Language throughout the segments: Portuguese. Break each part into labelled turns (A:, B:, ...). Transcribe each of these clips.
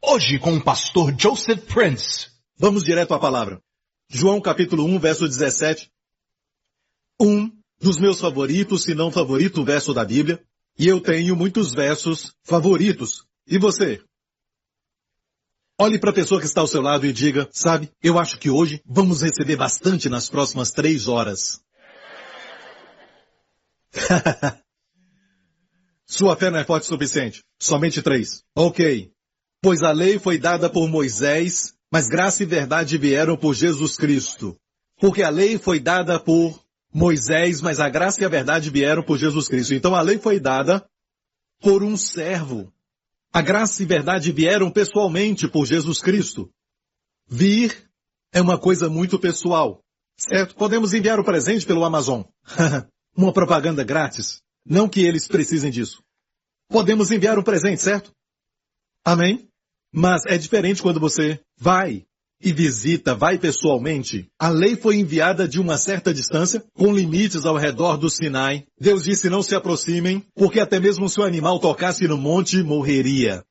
A: Hoje com o pastor Joseph Prince.
B: Vamos direto à palavra. João capítulo 1, verso 17. Um dos meus favoritos, se não favorito verso da Bíblia. E eu tenho muitos versos favoritos. E você? Olhe para a pessoa que está ao seu lado e diga, sabe, eu acho que hoje vamos receber bastante nas próximas 3 horas. Sua fé não é forte o suficiente. Somente 3. Ok. Pois a lei foi dada por Moisés, mas graça e verdade vieram por Jesus Cristo. Porque a lei foi dada por Moisés, mas a graça e a verdade vieram por Jesus Cristo. Então a lei foi dada por um servo. A graça e verdade vieram pessoalmente por Jesus Cristo. Vir é uma coisa muito pessoal, certo? Podemos enviar o presente pelo Amazon. Uma propaganda grátis. Não que eles precisem disso. Podemos enviar um presente, certo? Amém? Mas é diferente quando você vai e visita, vai pessoalmente. A lei foi enviada de uma certa distância, com limites ao redor do Sinai. Deus disse não se aproximem, porque até mesmo se o animal tocasse no monte, morreria.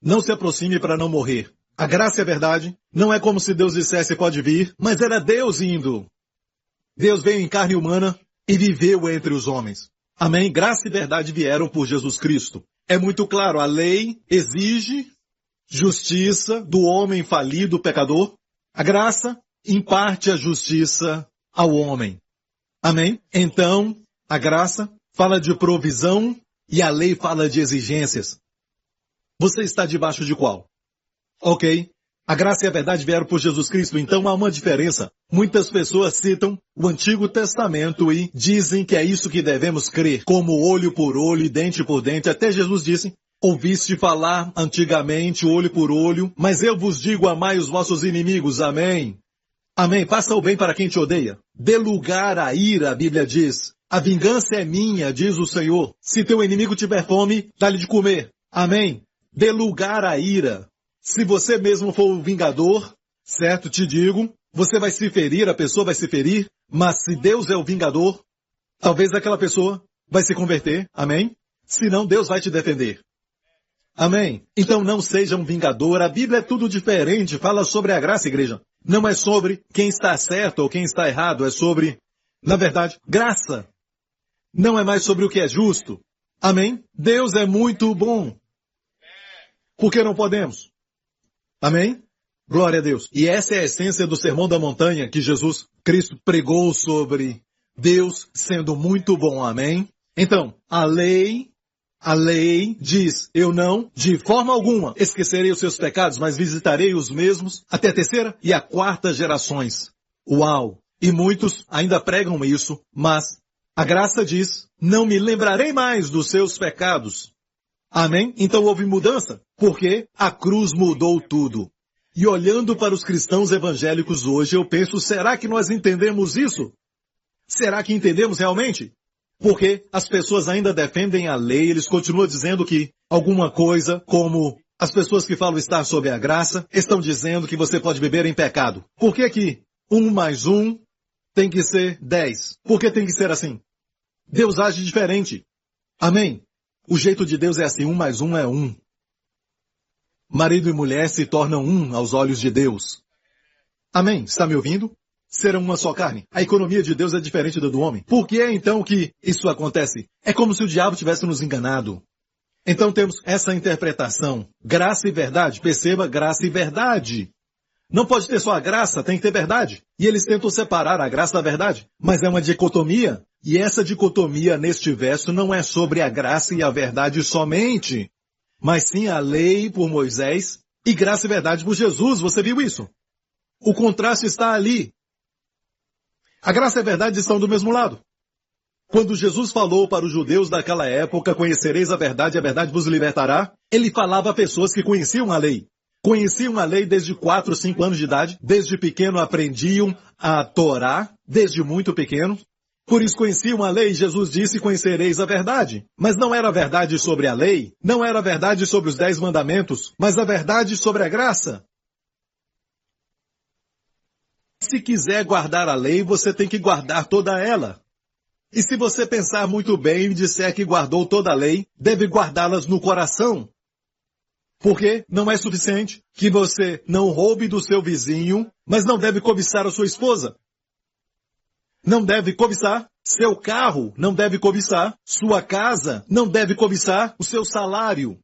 B: Não se aproxime para não morrer. A graça é verdade. Não é como se Deus dissesse pode vir, mas era Deus indo. Deus veio em carne humana e viveu entre os homens. Amém? Graça e verdade vieram por Jesus Cristo. É muito claro, a lei exige justiça do homem falido, pecador. A graça imparte a justiça ao homem. Amém? Então, a graça fala de provisão e a lei fala de exigências. Você está debaixo de qual? Ok. A graça e a verdade vieram por Jesus Cristo, então há uma diferença. Muitas pessoas citam o Antigo Testamento e dizem que é isso que devemos crer, como olho por olho e dente por dente. Até Jesus disse, ouviste falar antigamente olho por olho, mas eu vos digo amai os vossos inimigos. Amém. Amém. Faça o bem para quem te odeia. Dê lugar à ira, a Bíblia diz. A vingança é minha, diz o Senhor. Se teu inimigo tiver fome, dá-lhe de comer. Amém. Dê lugar à ira. Se você mesmo for o vingador, certo, te digo, você vai se ferir, a pessoa vai se ferir, mas se Deus é o vingador, talvez aquela pessoa vai se converter, amém? Senão Deus vai te defender. Amém? Então não seja um vingador, a Bíblia é tudo diferente, fala sobre a graça, igreja. Não é sobre quem está certo ou quem está errado, é sobre, na verdade, graça. Não é mais sobre o que é justo. Amém? Deus é muito bom. Por que não podemos? Amém? Glória a Deus. E essa é a essência do Sermão da Montanha que Jesus Cristo pregou sobre Deus sendo muito bom. Amém? Então, a lei diz, eu não, de forma alguma, esquecerei os seus pecados, mas visitarei os mesmos até a 3ª e a 4ª gerações. Uau! E muitos ainda pregam isso, mas a graça diz, não me lembrarei mais dos seus pecados. Amém? Então houve mudança, porque a cruz mudou tudo. E olhando para os cristãos evangélicos hoje, eu penso, será que nós entendemos isso? Será que entendemos realmente? Porque as pessoas ainda defendem a lei, eles continuam dizendo que alguma coisa, como as pessoas que falam estar sob a graça, estão dizendo que você pode viver em pecado. Por que 1 mais 1 tem que ser 10? Por que tem que ser assim? Deus age diferente. Amém? O jeito de Deus é assim, 1 mais 1 é 1. Marido e mulher se tornam um aos olhos de Deus. Amém? Está me ouvindo? Serão uma só carne. A economia de Deus é diferente da do homem. Por que é então que isso acontece? É como se o diabo tivesse nos enganado. Então temos essa interpretação. Graça e verdade. Perceba, graça e verdade. Não pode ter só a graça, tem que ter verdade. E eles tentam separar a graça da verdade. Mas é uma dicotomia. E essa dicotomia neste verso não é sobre a graça e a verdade somente, mas sim a lei por Moisés e graça e verdade por Jesus. Você viu isso? O contraste está ali. A graça e a verdade estão do mesmo lado. Quando Jesus falou para os judeus daquela época, conhecereis a verdade vos libertará, ele falava a pessoas que conheciam a lei. Conheciam a lei desde 4, 5 anos de idade, desde pequeno aprendiam a Torá, desde muito pequeno. Por isso conheciam a lei, Jesus disse, conhecereis a verdade. Mas não era a verdade sobre a lei, não era a verdade sobre os 10 mandamentos, mas a verdade sobre a graça. Se quiser guardar a lei, você tem que guardar toda ela. E se você pensar muito bem e disser que guardou toda a lei, deve guardá-las no coração. Porque não é suficiente que você não roube do seu vizinho, mas não deve cobiçar a sua esposa. Não deve cobiçar seu carro, não deve cobiçar sua casa, não deve cobiçar o seu salário.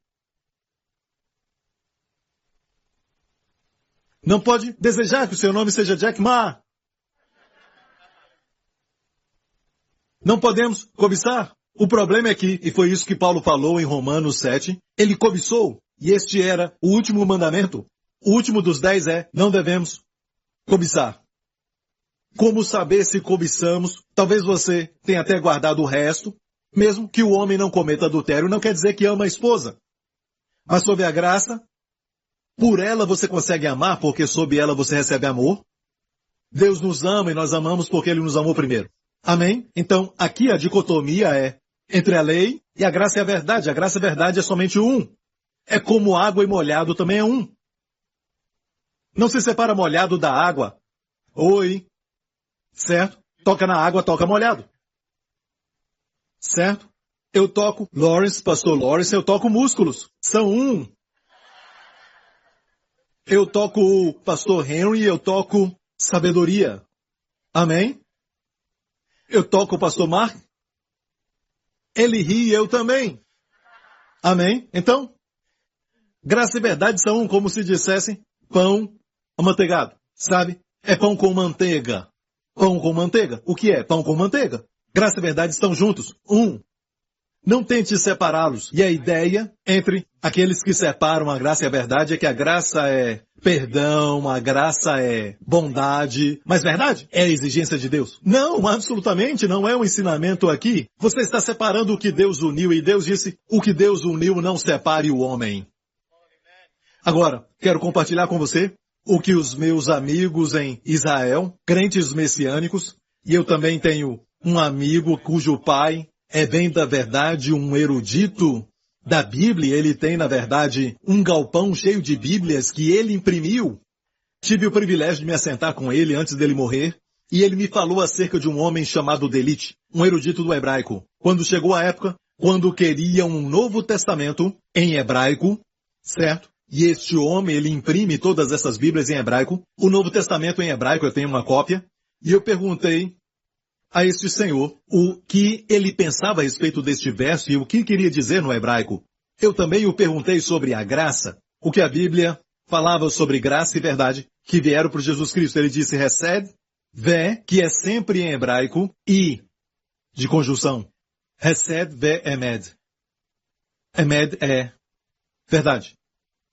B: Não pode desejar que o seu nome seja Jack Ma. Não podemos cobiçar. O problema é que, e foi isso que Paulo falou em Romanos 7, ele cobiçou, e este era o último mandamento. O último dos 10 é, não devemos cobiçar. Como saber se cobiçamos? Talvez você tenha até guardado o resto. Mesmo que o homem não cometa adultério, não quer dizer que ama a esposa. Mas sob a graça, por ela você consegue amar, porque sob ela você recebe amor. Deus nos ama e nós amamos porque Ele nos amou primeiro. Amém? Então, aqui a dicotomia é entre a lei e a graça e a verdade. A graça e a verdade é somente um. É como água e molhado também é um. Não se separa molhado da água. Oi. Certo? Toca na água, toca molhado. Certo? Eu toco Lawrence, pastor Lawrence, eu toco músculos. São um. Eu toco o pastor Henry, eu toco sabedoria. Amém? Eu toco o pastor Mark. Ele ri e eu também. Amém? Então, graça e verdade são um, como se dissessem, pão amanteigado. Sabe? É pão com manteiga. Pão com manteiga. O que é pão com manteiga? Graça e verdade estão juntos. Um. Não tente separá-los. E a ideia entre aqueles que separam a graça e a verdade é que a graça é perdão, a graça é bondade. Mas verdade é a exigência de Deus. Não, absolutamente não é um ensinamento aqui. Você está separando o que Deus uniu e Deus disse, o que Deus uniu não separe o homem. Agora, quero compartilhar com você o que os meus amigos em Israel, crentes messiânicos, e eu também tenho um amigo cujo pai é bem da verdade um erudito da Bíblia. Ele tem, na verdade, um galpão cheio de Bíblias que ele imprimiu. Tive o privilégio de me assentar com ele antes dele morrer, e ele me falou acerca de um homem chamado Delite, um erudito do hebraico. Quando chegou a época, quando queriam um Novo Testamento em hebraico, certo? E este homem, ele imprime todas essas Bíblias em hebraico. O Novo Testamento em hebraico, eu tenho uma cópia. E eu perguntei a este senhor o que ele pensava a respeito deste verso e o que queria dizer no hebraico. Eu também o perguntei sobre a graça, o que a Bíblia falava sobre graça e verdade que vieram por Jesus Cristo. Ele disse, recebe, vé, que é sempre em hebraico, e, de conjunção, recebe, vé, emed. Emed é verdade.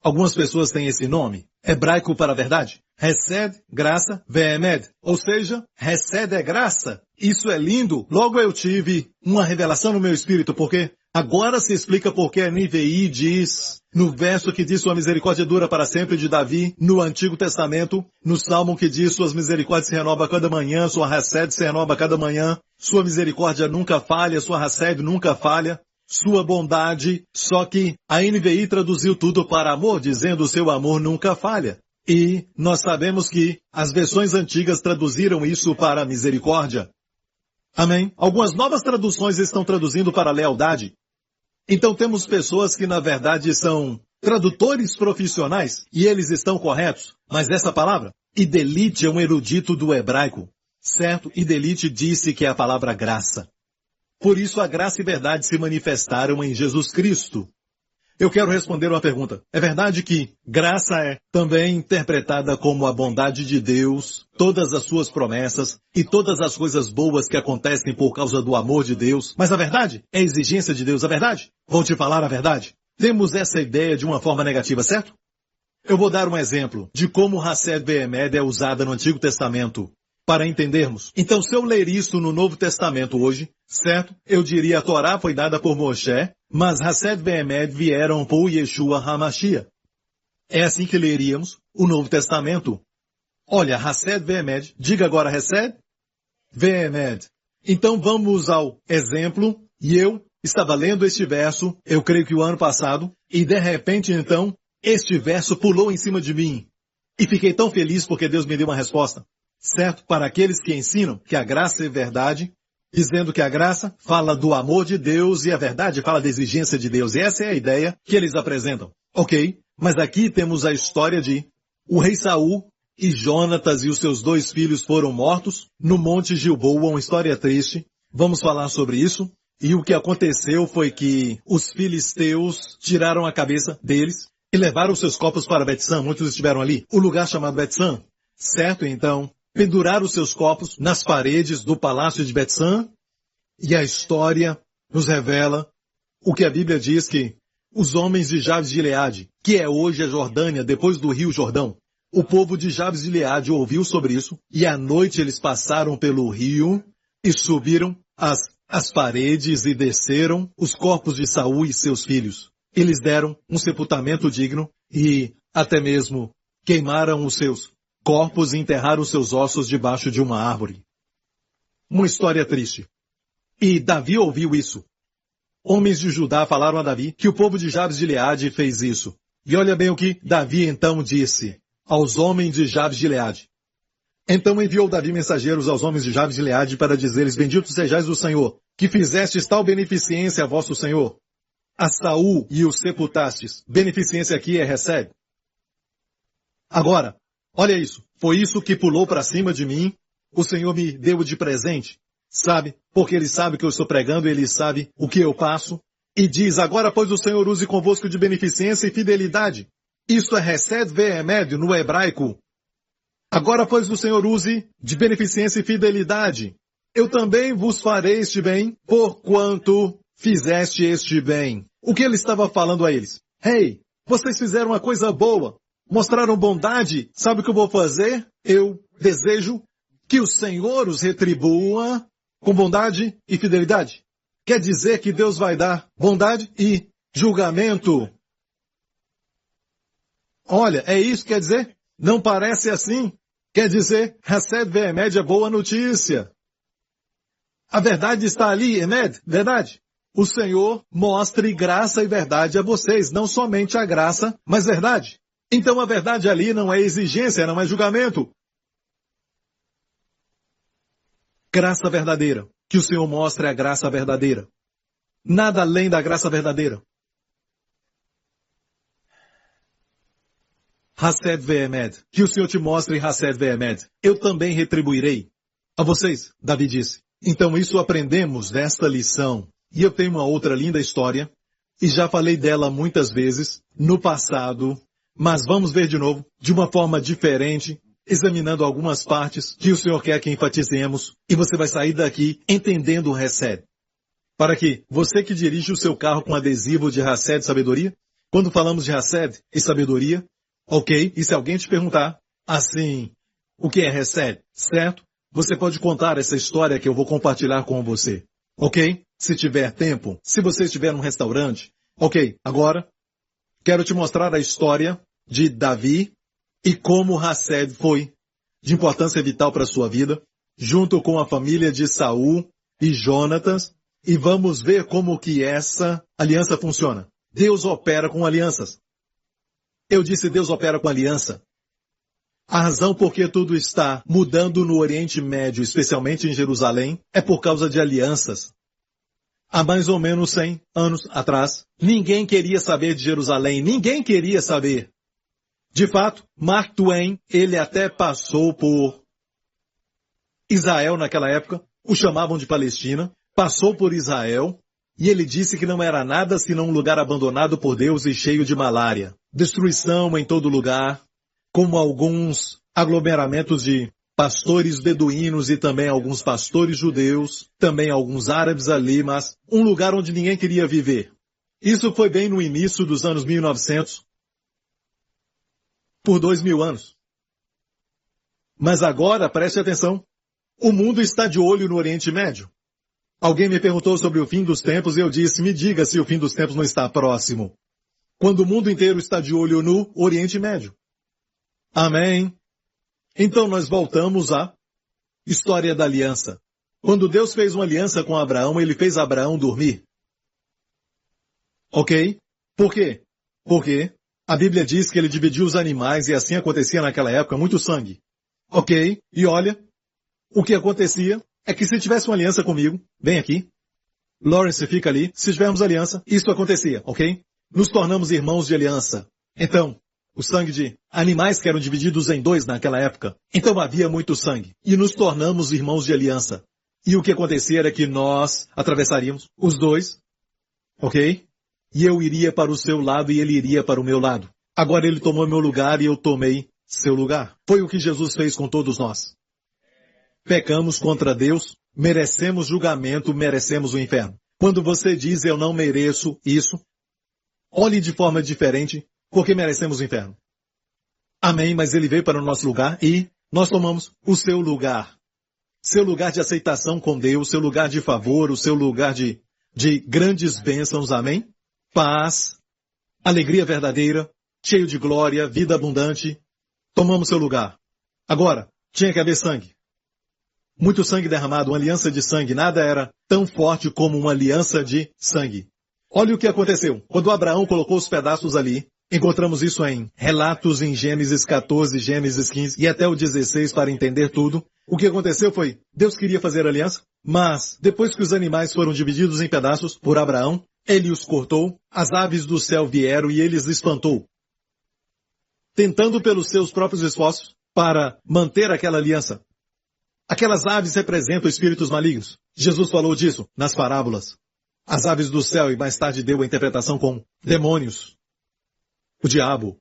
B: Algumas pessoas têm esse nome, hebraico para verdade. Recebe, graça, ve'emed. Ou seja, recebe é graça. Isso é lindo. Logo eu tive uma revelação no meu espírito, porque agora se explica porque a NVI diz, no verso que diz sua misericórdia dura para sempre de Davi, no Antigo Testamento, no Salmo que diz suas misericórdias se renovam a cada manhã, sua recebe se renova a cada manhã, sua misericórdia nunca falha, sua recebe nunca falha. Sua bondade, só que a NVI traduziu tudo para amor, dizendo seu amor nunca falha. E nós sabemos que as versões antigas traduziram isso para misericórdia. Amém? Algumas novas traduções estão traduzindo para lealdade. Então temos pessoas que na verdade são tradutores profissionais, e eles estão corretos. Mas essa palavra, Idelite é um erudito do hebraico, certo? Idelite disse que é a palavra graça. Por isso a graça e verdade se manifestaram em Jesus Cristo. Eu quero responder uma pergunta. É verdade que graça é também interpretada como a bondade de Deus, todas as suas promessas e todas as coisas boas que acontecem por causa do amor de Deus. Mas a verdade é a exigência de Deus, a verdade? Vou te falar a verdade. Temos essa ideia de uma forma negativa, certo? Eu vou dar um exemplo de como Hased Ve'emed é usada no Antigo Testamento. Para entendermos. Então, se eu ler isso no Novo Testamento hoje, certo? Eu diria a Torá foi dada por Moshe, mas Hased Ve'emed vieram por Yeshua HaMashiach. É assim que leríamos o Novo Testamento. Olha, Hased Ve'emed, diga agora Hased Ve'emed. Então vamos ao exemplo, e eu estava lendo este verso, eu creio que o ano passado, e de repente então, este verso pulou em cima de mim. E fiquei tão feliz porque Deus me deu uma resposta. Certo? Para aqueles que ensinam que a graça é verdade, dizendo que a graça fala do amor de Deus e a verdade fala da exigência de Deus. E essa é a ideia que eles apresentam. Ok? Mas aqui temos a história de o rei Saul e Jonatas e os seus 2 filhos foram mortos no Monte Gilboa, uma história triste. Vamos falar sobre isso. E o que aconteceu foi que os filisteus tiraram a cabeça deles e levaram seus corpos para Bet-San. Muitos estiveram ali. O lugar chamado Bet-San. Certo? Então, penduraram seus corpos nas paredes do palácio de Bet-San. E a história nos revela o que a Bíblia diz que os homens de Jabes de Gileade, que é hoje a Jordânia, depois do rio Jordão, o povo de Jabes de Gileade ouviu sobre isso, e à noite eles passaram pelo rio e subiram as paredes e desceram os corpos de Saul e seus filhos. Eles deram um sepultamento digno e até mesmo queimaram os seus corpos e enterraram os seus ossos debaixo de uma árvore. Uma história triste. E Davi ouviu isso. Homens de Judá falaram a Davi que o povo de Jabes de Gileade fez isso. E olha bem o que Davi então disse aos homens de Jabes de Gileade. Então enviou Davi mensageiros aos homens de Jabes de Gileade para dizer-lhes: benditos sejais do Senhor, que fizestes tal beneficência a vosso Senhor. A Saul e o sepultastes. Beneficência aqui é recebe. Agora, olha isso. Foi isso que pulou para cima de mim. O Senhor me deu de presente. Sabe? Porque Ele sabe que eu estou pregando, Ele sabe o que eu passo. E diz: agora pois o Senhor use convosco de beneficência e fidelidade. Isso é Hesed ve'emed no hebraico. Agora pois o Senhor use de beneficência e fidelidade. Eu também vos farei este bem, porquanto fizeste este bem. O que Ele estava falando a eles? Hey, vocês fizeram uma coisa boa. Mostraram bondade. Sabe o que eu vou fazer? Eu desejo que o Senhor os retribua com bondade e fidelidade. Quer dizer que Deus vai dar bondade e julgamento. Olha, é isso que quer dizer? Não parece assim? Quer dizer, Hesed ve'emed é boa notícia. A verdade está ali, Emed, verdade. O Senhor mostre graça e verdade a vocês, não somente a graça, mas verdade. Então a verdade ali não é exigência, não é julgamento. Graça verdadeira. Que o Senhor mostre a graça verdadeira. Nada além da graça verdadeira. Hesed ve'emed. Que o Senhor te mostre Hesed ve'emed. Eu também retribuirei a vocês, Davi disse. Então isso aprendemos desta lição. E eu tenho uma outra linda história, e já falei dela muitas vezes no passado, mas vamos ver de novo, de uma forma diferente, examinando algumas partes que o Senhor quer que enfatizemos, e você vai sair daqui entendendo o Hesed. Para que você que dirige o seu carro com adesivo de Hesed e sabedoria, quando falamos de Hesed e sabedoria, ok, e se alguém te perguntar, assim, o que é Hesed, certo? Você pode contar essa história que eu vou compartilhar com você, ok? Se tiver tempo, se você estiver num restaurante, ok, agora, quero te mostrar a história de Davi e como Hesed foi de importância vital para a sua vida, junto com a família de Saul e Jonatas, e vamos ver como que essa aliança funciona. Deus opera com alianças. Eu disse Deus opera com aliança. A razão por que tudo está mudando no Oriente Médio, especialmente em Jerusalém, é por causa de alianças. Há mais ou menos 100 anos atrás, ninguém queria saber de Jerusalém, ninguém queria saber. De fato, Mark Twain, ele até passou por Israel naquela época, o chamavam de Palestina, passou por Israel, e ele disse que não era nada senão um lugar abandonado por Deus e cheio de malária. Destruição em todo lugar, como alguns aglomeramentos de pastores beduínos e também alguns pastores judeus, também alguns árabes ali, mas um lugar onde ninguém queria viver. Isso foi bem no início dos anos 1900, por 2000 anos. Mas agora, preste atenção, o mundo está de olho no Oriente Médio. Alguém me perguntou sobre o fim dos tempos e eu disse, me diga se o fim dos tempos não está próximo. Quando o mundo inteiro está de olho no Oriente Médio. Amém? Então nós voltamos à história da aliança. Quando Deus fez uma aliança com Abraão, ele fez Abraão dormir. Ok? Por quê? Porque a Bíblia diz que ele dividiu os animais e assim acontecia naquela época, muito sangue. Ok? E olha, o que acontecia é que se tivesse uma aliança comigo, vem aqui, Lawrence fica ali, se tivermos aliança, isso acontecia, ok? Nos tornamos irmãos de aliança. Então, o sangue de animais que eram divididos em dois naquela época. Então havia muito sangue. E nos tornamos irmãos de aliança. E o que acontecia era que nós atravessaríamos os dois, ok? E eu iria para o seu lado e ele iria para o meu lado. Agora ele tomou meu lugar e eu tomei seu lugar. Foi o que Jesus fez com todos nós. Pecamos contra Deus, merecemos julgamento, merecemos o inferno. Quando você diz eu não mereço isso, olhe de forma diferente, porque merecemos o inferno. Amém, mas ele veio para o nosso lugar e nós tomamos o seu lugar. Seu lugar de aceitação com Deus, seu lugar de favor, o seu lugar de grandes bênçãos, amém? Paz, alegria verdadeira, cheio de glória, vida abundante. Tomamos seu lugar. Agora, tinha que haver sangue. Muito sangue derramado, uma aliança de sangue. Nada era tão forte como uma aliança de sangue. Olha o que aconteceu. Quando Abraão colocou os pedaços ali, encontramos isso em relatos em Gênesis 14, Gênesis 15 e até o 16 para entender tudo. O que aconteceu foi, Deus queria fazer aliança, mas depois que os animais foram divididos em pedaços por Abraão, ele os cortou, as aves do céu vieram e ele os espantou, tentando pelos seus próprios esforços para manter aquela aliança. Aquelas aves representam espíritos malignos. Jesus falou disso nas parábolas. As aves do céu, e mais tarde deu a interpretação com demônios. O diabo.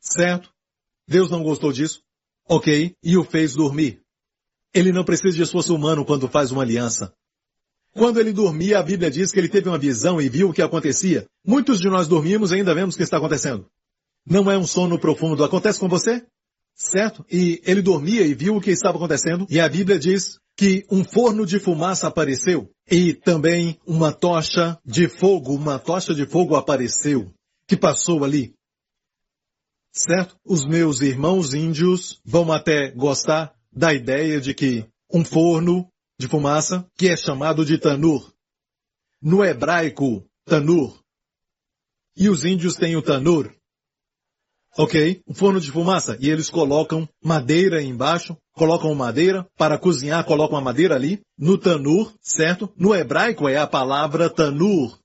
B: Certo? Deus não gostou disso. Ok. E o fez dormir. Ele não precisa de esforço humano quando faz uma aliança. Quando ele dormia, a Bíblia diz que ele teve uma visão e viu o que acontecia. Muitos de nós dormimos e ainda vemos o que está acontecendo. Não é um sono profundo. Acontece com você? Certo? E ele dormia e viu o que estava acontecendo. E a Bíblia diz que um forno de fumaça apareceu. E também uma tocha de fogo apareceu, que passou ali. Certo? Os meus irmãos índios vão até gostar da ideia de que um forno de fumaça, que é chamado de tanur. No hebraico, tanur. E os índios têm o tanur. Ok? Um forno de fumaça. E eles colocam madeira embaixo, colocam madeira para cozinhar, colocam a madeira ali, no tanur, certo? No hebraico é a palavra tanur.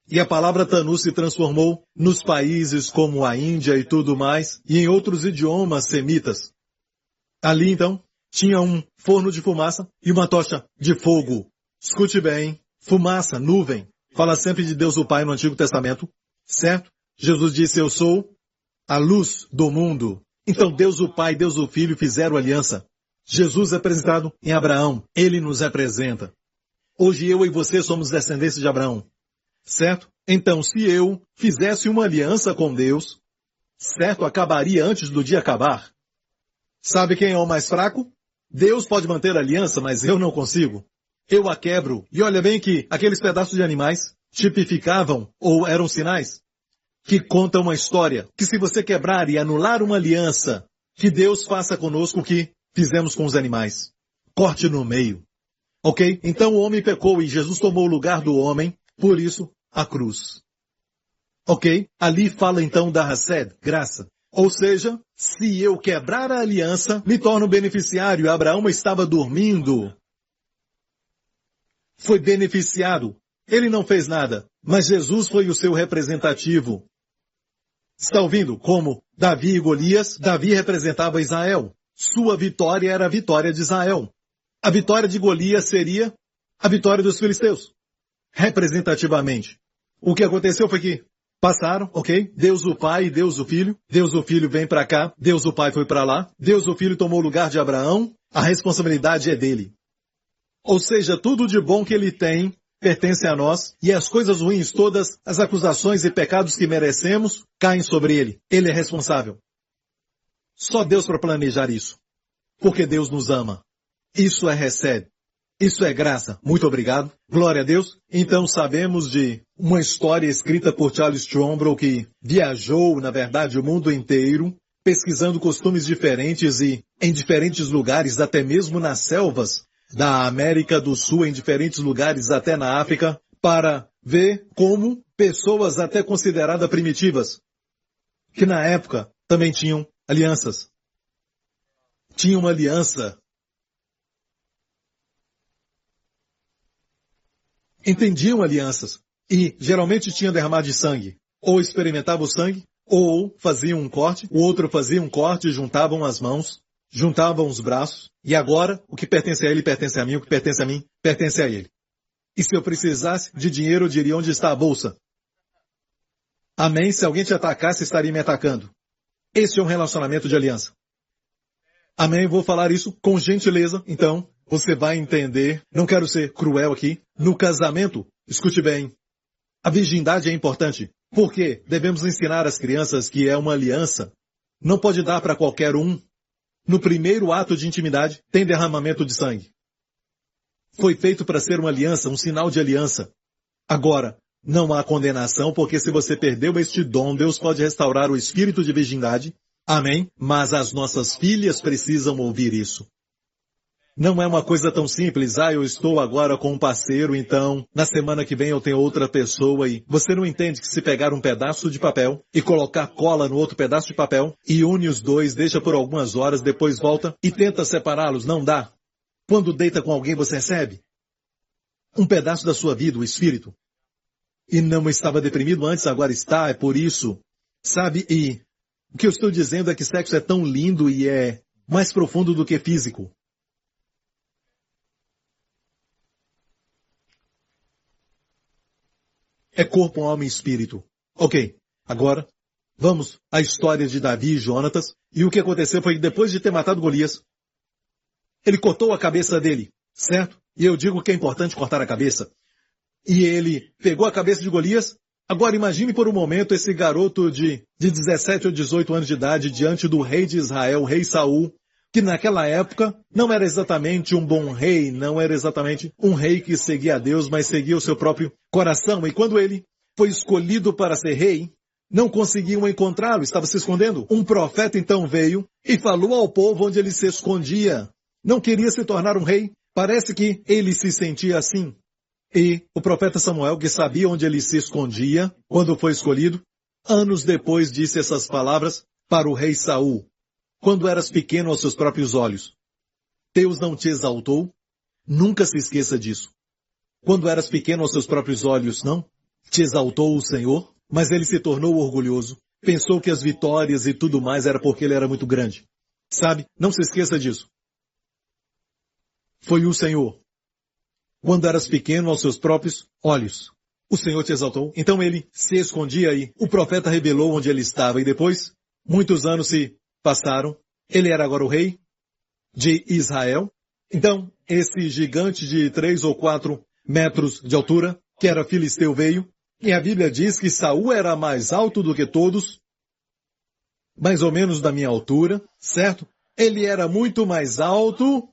B: E a palavra tanur se transformou nos países como a Índia e tudo mais, e em outros idiomas semitas. Ali então, tinha um forno de fumaça e uma tocha de fogo. Escute bem, fumaça, nuvem. Fala sempre de Deus o Pai no Antigo Testamento, certo? Jesus disse, eu sou a luz do mundo. Então Deus o Pai, Deus o Filho fizeram aliança. Jesus é apresentado em Abraão. Ele nos representa. Hoje eu e você somos descendentes de Abraão. Certo? Então se eu fizesse uma aliança com Deus, certo? Acabaria antes do dia acabar. Sabe quem é o mais fraco? Deus pode manter a aliança, mas eu não consigo. Eu a quebro. E olha bem que aqueles pedaços de animais tipificavam ou eram sinais que contam uma história, que se você quebrar e anular uma aliança, que Deus faça conosco o que fizemos com os animais. Corte no meio. Ok? Então o homem pecou e Jesus tomou o lugar do homem, por isso a cruz. Ok? Ali fala então da Hesed, graça. Ou seja, se eu quebrar a aliança, me torno beneficiário. Abraão estava dormindo. Foi beneficiado. Ele não fez nada, mas Jesus foi o seu representativo. Está ouvindo? Como Davi e Golias, Davi representava Israel. Sua vitória era a vitória de Israel. A vitória de Golias seria a vitória dos filisteus. Representativamente. O que aconteceu foi que passaram, ok? Deus o Pai, Deus o Filho vem para cá, Deus o Pai foi para lá, Deus o Filho tomou o lugar de Abraão, a responsabilidade é dele. Ou seja, tudo de bom que ele tem pertence a nós, e as coisas ruins, todas as acusações e pecados que merecemos, caem sobre ele. Ele é responsável. Só Deus para planejar isso. Porque Deus nos ama. Isso é Hesed. Isso é graça. Muito obrigado. Glória a Deus. Então sabemos de uma história escrita por Charles Stromberg que viajou, na verdade, o mundo inteiro, pesquisando costumes diferentes e em diferentes lugares, até mesmo nas selvas da América do Sul, em diferentes lugares, até na África, para ver como pessoas até consideradas primitivas, que na época também tinham alianças. Tinham uma aliança. Entendiam alianças. E geralmente tinham derramado de sangue. ou experimentava o sangue, ou fazia um corte, o outro fazia um corte, juntavam as mãos, juntavam os braços, e agora o que pertence a ele pertence a mim, o que pertence a mim pertence a ele. E se eu precisasse de dinheiro, eu diria onde está a bolsa. Amém? Se alguém te atacasse, estaria me atacando. Este é um relacionamento de aliança. Amém? Vou falar isso com gentileza, então você vai entender. Não quero ser cruel aqui. No casamento, escute bem, a virgindade é importante. Porque devemos ensinar às crianças que é uma aliança. Não pode dar para qualquer um. No primeiro ato de intimidade, tem derramamento de sangue. Foi feito para ser uma aliança, um sinal de aliança. Agora, não há condenação, porque se você perdeu este dom, Deus pode restaurar o espírito de virgindade. Amém? Mas as nossas filhas precisam ouvir isso. Não é uma coisa tão simples, eu estou agora com um parceiro, então, na semana que vem eu tenho outra pessoa e você não entende que se pegar um pedaço de papel e colocar cola no outro pedaço de papel e une os dois, deixa por algumas horas, depois volta e tenta separá-los, não dá. Quando deita com alguém você recebe um pedaço da sua vida, o espírito. E não estava deprimido antes, agora está, é por isso. Sabe, e o que eu estou dizendo é que sexo é tão lindo e é mais profundo do que físico. É corpo, alma e espírito. Ok, agora vamos à história de Davi e Jonatas. E o que aconteceu foi que depois de ter matado Golias, ele cortou a cabeça dele, certo? E eu digo que é importante cortar a cabeça. E ele pegou a cabeça de Golias. Agora imagine por um momento esse garoto de 17 ou 18 anos de idade diante do rei de Israel, o rei Saul, que naquela época não era exatamente um bom rei, não era exatamente um rei que seguia a Deus, mas seguia o seu próprio coração. E quando ele foi escolhido para ser rei, não conseguiam encontrá-lo, estava se escondendo. Um profeta então veio e falou ao povo onde ele se escondia. Não queria se tornar um rei. Parece que ele se sentia assim. E o profeta Samuel, que sabia onde ele se escondia, quando foi escolhido, anos depois disse essas palavras para o rei Saul. Quando eras pequeno aos seus próprios olhos, Deus não te exaltou? Nunca se esqueça disso. Quando eras pequeno aos seus próprios olhos, não? Te exaltou o Senhor? Mas ele se tornou orgulhoso. Pensou que as vitórias e tudo mais era porque ele era muito grande. Sabe? Não se esqueça disso. Foi o Senhor. Quando eras pequeno aos seus próprios olhos, o Senhor te exaltou. Então ele se escondia aí. O profeta revelou onde ele estava e depois, muitos anos se passaram. Ele era agora o rei de Israel. Então, esse gigante de 3 ou 4 metros de altura, que era filisteu, veio. E a Bíblia diz que Saul era mais alto do que todos, mais ou menos da minha altura, certo? Ele era muito mais alto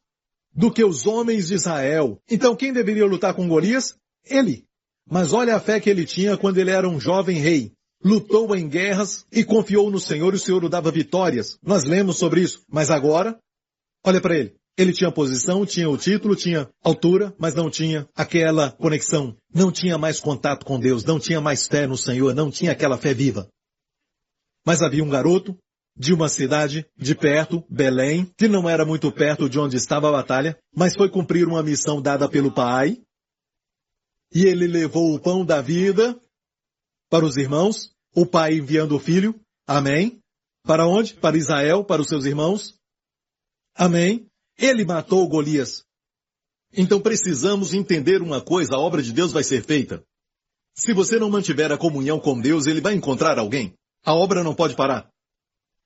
B: do que os homens de Israel. Então, quem deveria lutar com Golias? Ele. Mas olha a fé que ele tinha quando ele era um jovem rei. Lutou em guerras e confiou no Senhor e o Senhor o dava vitórias. Nós lemos sobre isso. Mas agora, olha para ele. Ele tinha posição, tinha o título, tinha altura, mas não tinha aquela conexão. Não tinha mais contato com Deus, não tinha mais fé no Senhor, não tinha aquela fé viva. Mas havia um garoto de uma cidade de perto, Belém, que não era muito perto de onde estava a batalha, mas foi cumprir uma missão dada pelo pai. E ele levou o pão da vida para os irmãos, o pai enviando o filho, amém. Para onde? Para Israel, para os seus irmãos, amém. Ele matou Golias. Então precisamos entender uma coisa, a obra de Deus vai ser feita. Se você não mantiver a comunhão com Deus, ele vai encontrar alguém. A obra não pode parar.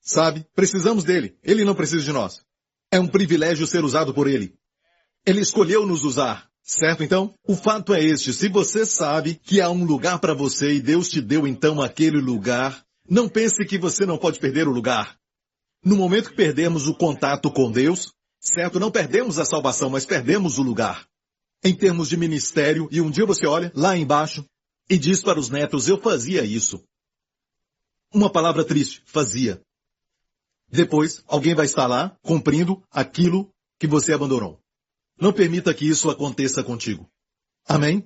B: Sabe? Precisamos dele. Ele não precisa de nós. É um privilégio ser usado por ele. Ele escolheu nos usar. Certo? Então, o fato é este. Se você sabe que há um lugar para você e Deus te deu então aquele lugar, não pense que você não pode perder o lugar. No momento que perdemos o contato com Deus, certo? Não perdemos a salvação, mas perdemos o lugar. Em termos de ministério, e um dia você olha lá embaixo e diz para os netos, eu fazia isso. Uma palavra triste, fazia. Depois, alguém vai estar lá, cumprindo aquilo que você abandonou. Não permita que isso aconteça contigo. Amém?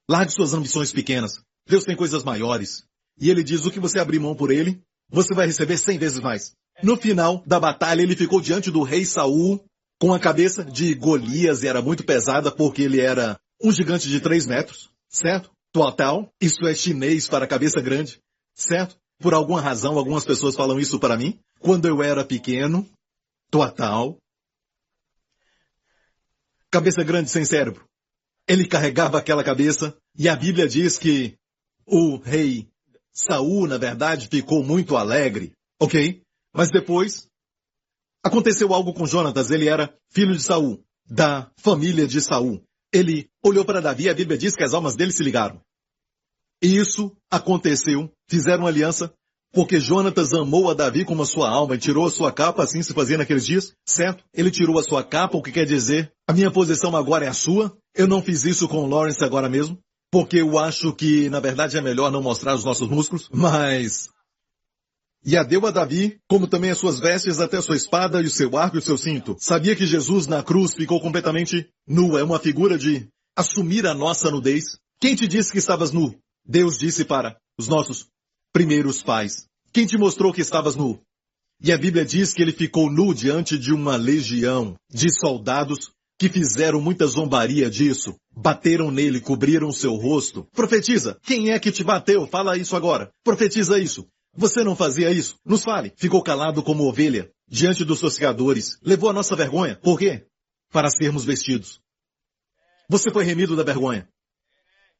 B: Largue suas ambições pequenas. Deus tem coisas maiores. E ele diz, o que você abrir mão por ele, você vai receber 100 vezes mais. No final da batalha, ele ficou diante do rei Saul, com a cabeça de Golias, e era muito pesada, porque ele era um gigante de 3 metros, certo? Total, isso é chinês para cabeça grande. certo? Por alguma razão, algumas pessoas falam isso para mim. Quando eu era pequeno, total, cabeça grande sem cérebro. Ele carregava aquela cabeça e a Bíblia diz que o rei Saul, na verdade, ficou muito alegre, ok? Mas depois aconteceu algo com Jonatas. Ele era filho de Saul, da família de Saul. Ele olhou para Davi e a Bíblia diz que as almas dele se ligaram. E isso aconteceu, fizeram aliança, porque Jonatas amou a Davi como a sua alma e tirou a sua capa, assim se fazia naqueles dias, certo? Ele tirou a sua capa, o que quer dizer, a minha posição agora é a sua. Eu não fiz isso com o Lawrence agora mesmo, porque eu acho que, na verdade, é melhor não mostrar os nossos músculos, mas... E a deu a Davi, como também as suas vestes, até a sua espada e o seu arco e o seu cinto. Sabia que Jesus na cruz ficou completamente nu. É uma figura de assumir a nossa nudez. Quem te disse que estavas nu? Deus disse para os nossos primeiros pais. Quem te mostrou que estavas nu? E a Bíblia diz que ele ficou nu diante de uma legião de soldados que fizeram muita zombaria disso. Bateram nele, cobriram o seu rosto. Profetiza. Quem é que te bateu? Fala isso agora. Profetiza isso. Você não fazia isso? Nos fale. Ficou calado como ovelha, diante dos tosquiadores. Levou a nossa vergonha. Por quê? Para sermos vestidos. Você foi remido da vergonha.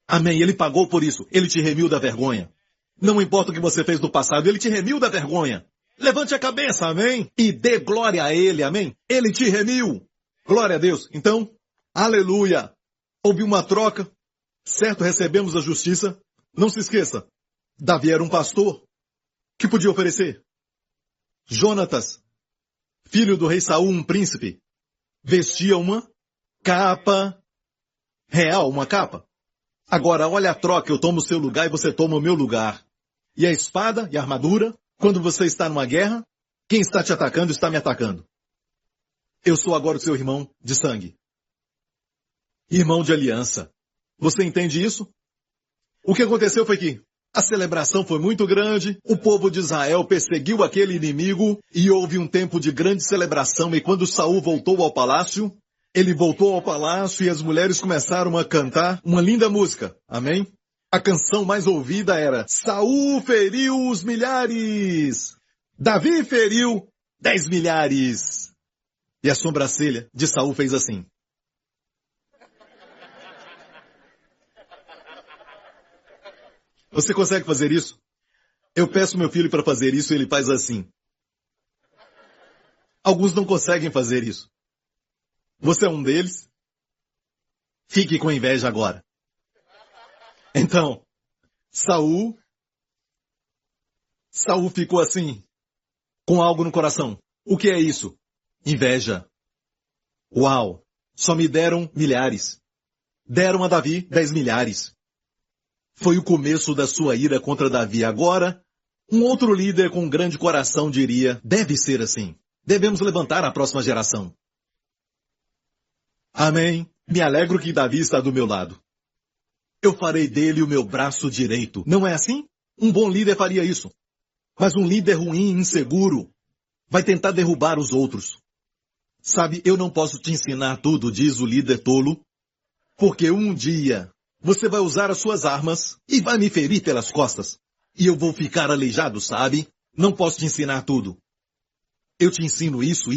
B: Amém. Ele pagou por isso. Ele te remiu da vergonha. Não importa o que você fez no passado, ele te remiu da vergonha. Levante a cabeça, amém? E dê glória a ele, amém? Ele te remiu. Glória a Deus. Então, aleluia. Houve uma troca. Certo, recebemos a justiça. Não se esqueça. Davi era um pastor. Que podia oferecer? Jonatas, filho do rei Saul, um príncipe, vestia uma capa real, uma capa. Agora, olha a troca, eu tomo o seu lugar e você toma o meu lugar. E a espada e a armadura, quando você está numa guerra, quem está te atacando está me atacando. Eu sou agora o seu irmão de sangue. Irmão de aliança. Você entende isso? O que aconteceu foi que a celebração foi muito grande, o povo de Israel perseguiu aquele inimigo e houve um tempo de grande celebração. E quando Saul voltou ao palácio, ele voltou ao palácio e as mulheres começaram a cantar uma linda música. Amém? A canção mais ouvida era Saul feriu os milhares, Davi feriu 10 milhares. E a sobrancelha de Saul fez assim. Você consegue fazer isso? Eu peço meu filho para fazer isso e ele faz assim. Alguns não conseguem fazer isso. Você é um deles? Fique com inveja agora. Então, Saul ficou assim, com algo no coração. O que é isso? Inveja. Uau! Só me deram milhares. Deram a Davi 10 milhares. Foi o começo da sua ira contra Davi. Agora, um outro líder com um grande coração diria, deve ser assim. Devemos levantar a próxima geração. Amém. Me alegro que Davi está do meu lado. Eu farei dele o meu braço direito. Não é assim? Um bom líder faria isso. Mas um líder ruim, inseguro, vai tentar derrubar os outros. Sabe, eu não posso te ensinar tudo, diz o líder tolo, porque um dia você vai usar as suas armas e vai me ferir pelas costas. E eu vou ficar aleijado, sabe? Não posso te ensinar tudo. Eu te ensino isso,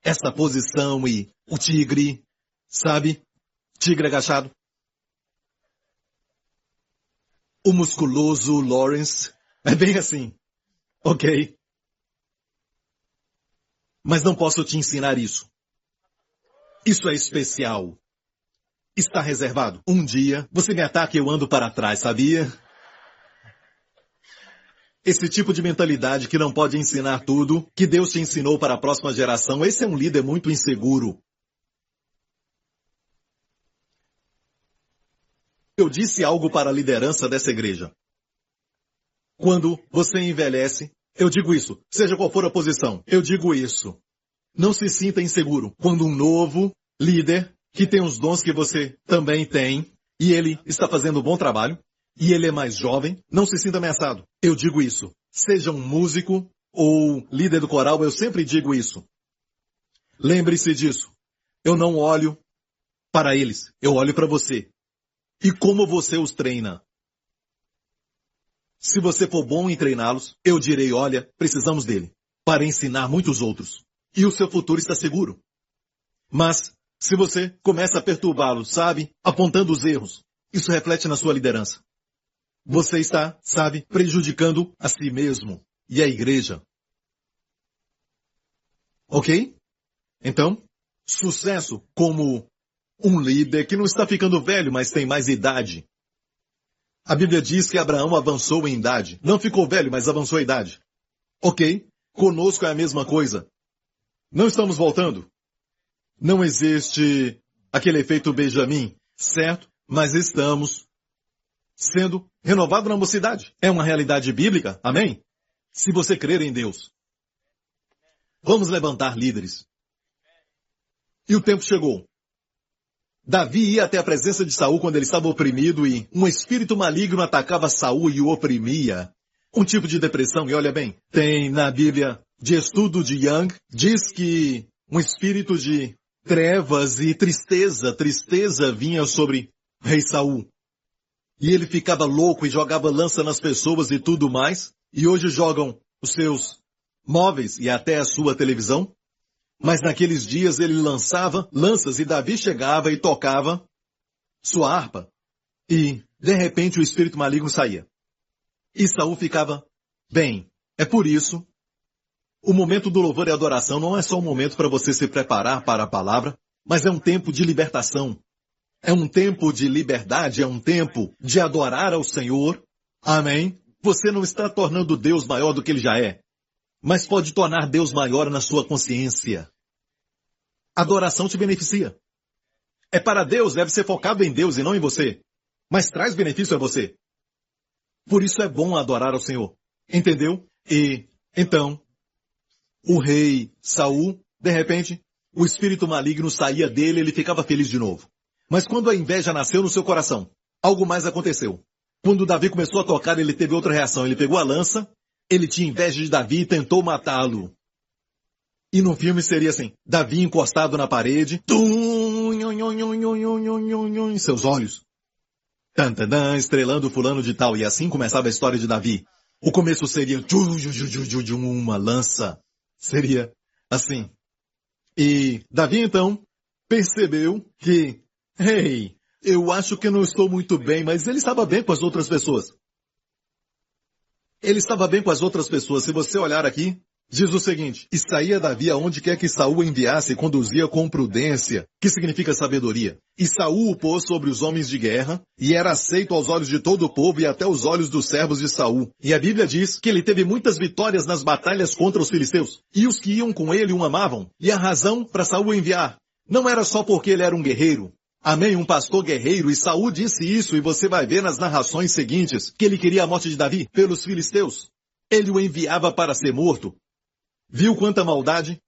B: essa posição e o tigre, sabe? Tigre agachado. O musculoso Lawrence. É bem assim. Ok. Mas não posso te ensinar isso. Isso é especial. Está reservado. Um dia, você me ataca e eu ando para trás, sabia? Esse tipo de mentalidade que não pode ensinar tudo, que Deus te ensinou para a próxima geração, esse é um líder muito inseguro. Eu disse algo para a liderança dessa igreja. Quando você envelhece, eu digo isso, seja qual for a posição, eu digo isso. Não se sinta inseguro. Quando um novo líder que tem os dons que você também tem, e ele está fazendo um bom trabalho, e ele é mais jovem, não se sinta ameaçado. Eu digo isso. Seja um músico ou líder do coral, eu sempre digo isso. Lembre-se disso. Eu não olho para eles, eu olho para você. E como você os treina. Se você for bom em treiná-los, eu direi, olha, precisamos dele, para ensinar muitos outros. E o seu futuro está seguro. Mas, se você começa a perturbá-los, sabe, apontando os erros, isso reflete na sua liderança. Você está, sabe, prejudicando a si mesmo e a igreja. Ok? Então, sucesso como um líder que não está ficando velho, mas tem mais idade. A Bíblia diz que Abraão avançou em idade. Não ficou velho, mas avançou a idade. Ok? Conosco é a mesma coisa. Não estamos voltando. Não existe aquele efeito Benjamin, certo? Mas estamos sendo renovados na mocidade. É uma realidade bíblica, amém? Se você crer em Deus. Vamos levantar líderes. E o tempo chegou. Davi ia até a presença de Saul quando ele estava oprimido e um espírito maligno atacava Saul e o oprimia. Um tipo de depressão, e olha bem, tem na Bíblia de estudo de Young, diz que um espírito de trevas e tristeza vinha sobre rei Saul. E ele ficava louco e jogava lança nas pessoas e tudo mais. E hoje jogam os seus móveis e até a sua televisão. Mas naqueles dias ele lançava lanças e Davi chegava e tocava sua harpa. E, de repente, o espírito maligno saía. E Saul ficava bem. É por isso, o momento do louvor e adoração não é só um momento para você se preparar para a palavra, mas é um tempo de libertação. É um tempo de liberdade, é um tempo de adorar ao Senhor. Amém? Você não está tornando Deus maior do que Ele já é, mas pode tornar Deus maior na sua consciência. Adoração te beneficia. É para Deus, deve ser focado em Deus e não em você. Mas traz benefício a você. Por isso é bom adorar ao Senhor. Entendeu? E, então, o rei Saul, de repente, o espírito maligno saía dele e ele ficava feliz de novo. Mas quando a inveja nasceu no seu coração, algo mais aconteceu. Quando Davi começou a tocar, ele teve outra reação. Ele pegou a lança, ele tinha inveja de Davi e tentou matá-lo. E no filme seria assim, Davi encostado na parede, em seus olhos, estrelando fulano de tal, e assim começava a história de Davi. O começo seria uma lança, seria assim. E Davi então percebeu que, eu acho que não estou muito bem, mas ele estava bem com as outras pessoas. Ele estava bem com as outras pessoas. Se você olhar aqui, diz o seguinte, e saía Davi aonde quer que Saul enviasse e conduzia com prudência, que significa sabedoria. E Saul o pôs sobre os homens de guerra, e era aceito aos olhos de todo o povo e até os olhos dos servos de Saul. E a Bíblia diz que ele teve muitas vitórias nas batalhas contra os filisteus. E os que iam com ele o amavam. E a razão para Saul enviar não era só porque ele era um guerreiro. Amém, um pastor guerreiro, e Saul disse isso, e você vai ver nas narrações seguintes, que ele queria a morte de Davi pelos filisteus. Ele o enviava para ser morto. Viu quanta maldade?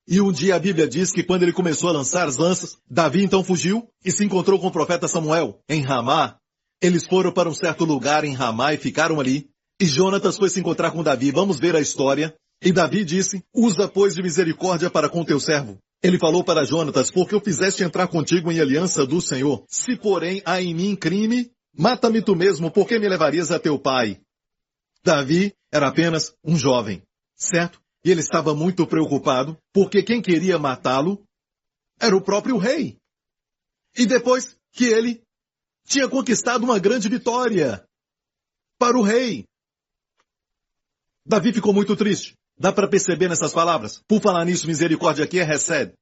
B: E um dia a Bíblia diz que quando ele começou a lançar as lanças, Davi então fugiu e se encontrou com o profeta Samuel, em Ramá. Eles foram para um certo lugar em Ramá e ficaram ali. E Jonatas foi se encontrar com Davi. Vamos ver a história. E Davi disse, usa pois de misericórdia para com teu servo. Ele falou para Jonatas, porque eu fizeste entrar contigo em aliança do Senhor. Se porém há em mim crime, mata-me tu mesmo, porque me levarias a teu pai? Davi era apenas um jovem, certo? E ele estava muito preocupado, porque quem queria matá-lo era o próprio rei. E depois que ele tinha conquistado uma grande vitória para o rei. Davi ficou muito triste. Dá para perceber nessas palavras? Por falar nisso, misericórdia aqui é recebe.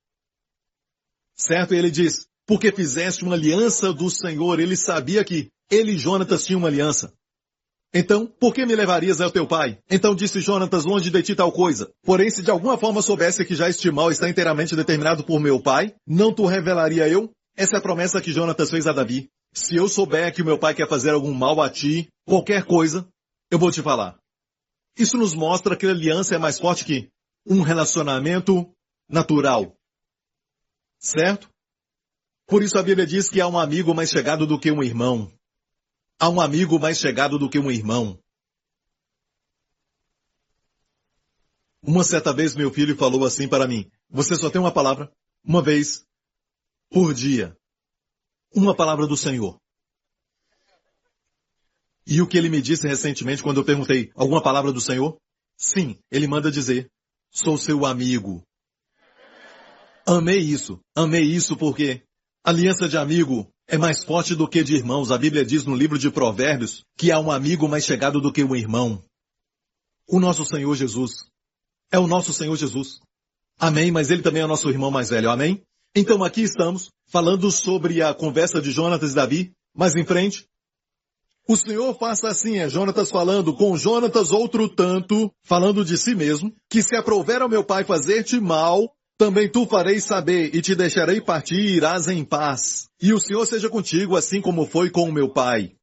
B: Certo? E ele diz, porque fizeste uma aliança do Senhor. Ele sabia que ele e Jonatas tinham uma aliança. Então, por que me levarias ao teu pai? Então disse Jonatas, longe de ti tal coisa. Porém, se de alguma forma soubesse que já este mal está inteiramente determinado por meu pai, não tu revelaria eu? Essa é a promessa que Jonatas fez a Davi. Se eu souber que o meu pai quer fazer algum mal a ti, qualquer coisa, eu vou te falar. Isso nos mostra que a aliança é mais forte que um relacionamento natural. Certo? Por isso a Bíblia diz que há um amigo mais chegado do que um irmão. Há um amigo mais chegado do que um irmão. Uma certa vez meu filho falou assim para mim, você só tem uma palavra, uma vez por dia. Uma palavra do Senhor. E o que ele me disse recentemente quando eu perguntei alguma palavra do Senhor? Sim, ele manda dizer, sou seu amigo. Amei isso porque aliança de amigo é mais forte do que de irmãos. A Bíblia diz no livro de Provérbios que há um amigo mais chegado do que um irmão. O nosso Senhor Jesus. É o nosso Senhor Jesus. Amém, mas ele também é o nosso irmão mais velho, amém? Então aqui estamos, falando sobre a conversa de Jonatas e Davi, mais em frente. O Senhor faça assim, é Jonatas falando, com Jonatas outro tanto, falando de si mesmo, que se aprouver ao meu pai fazer-te mal, também tu farei saber, e te deixarei partir e irás em paz. E o Senhor seja contigo, assim como foi com o meu pai.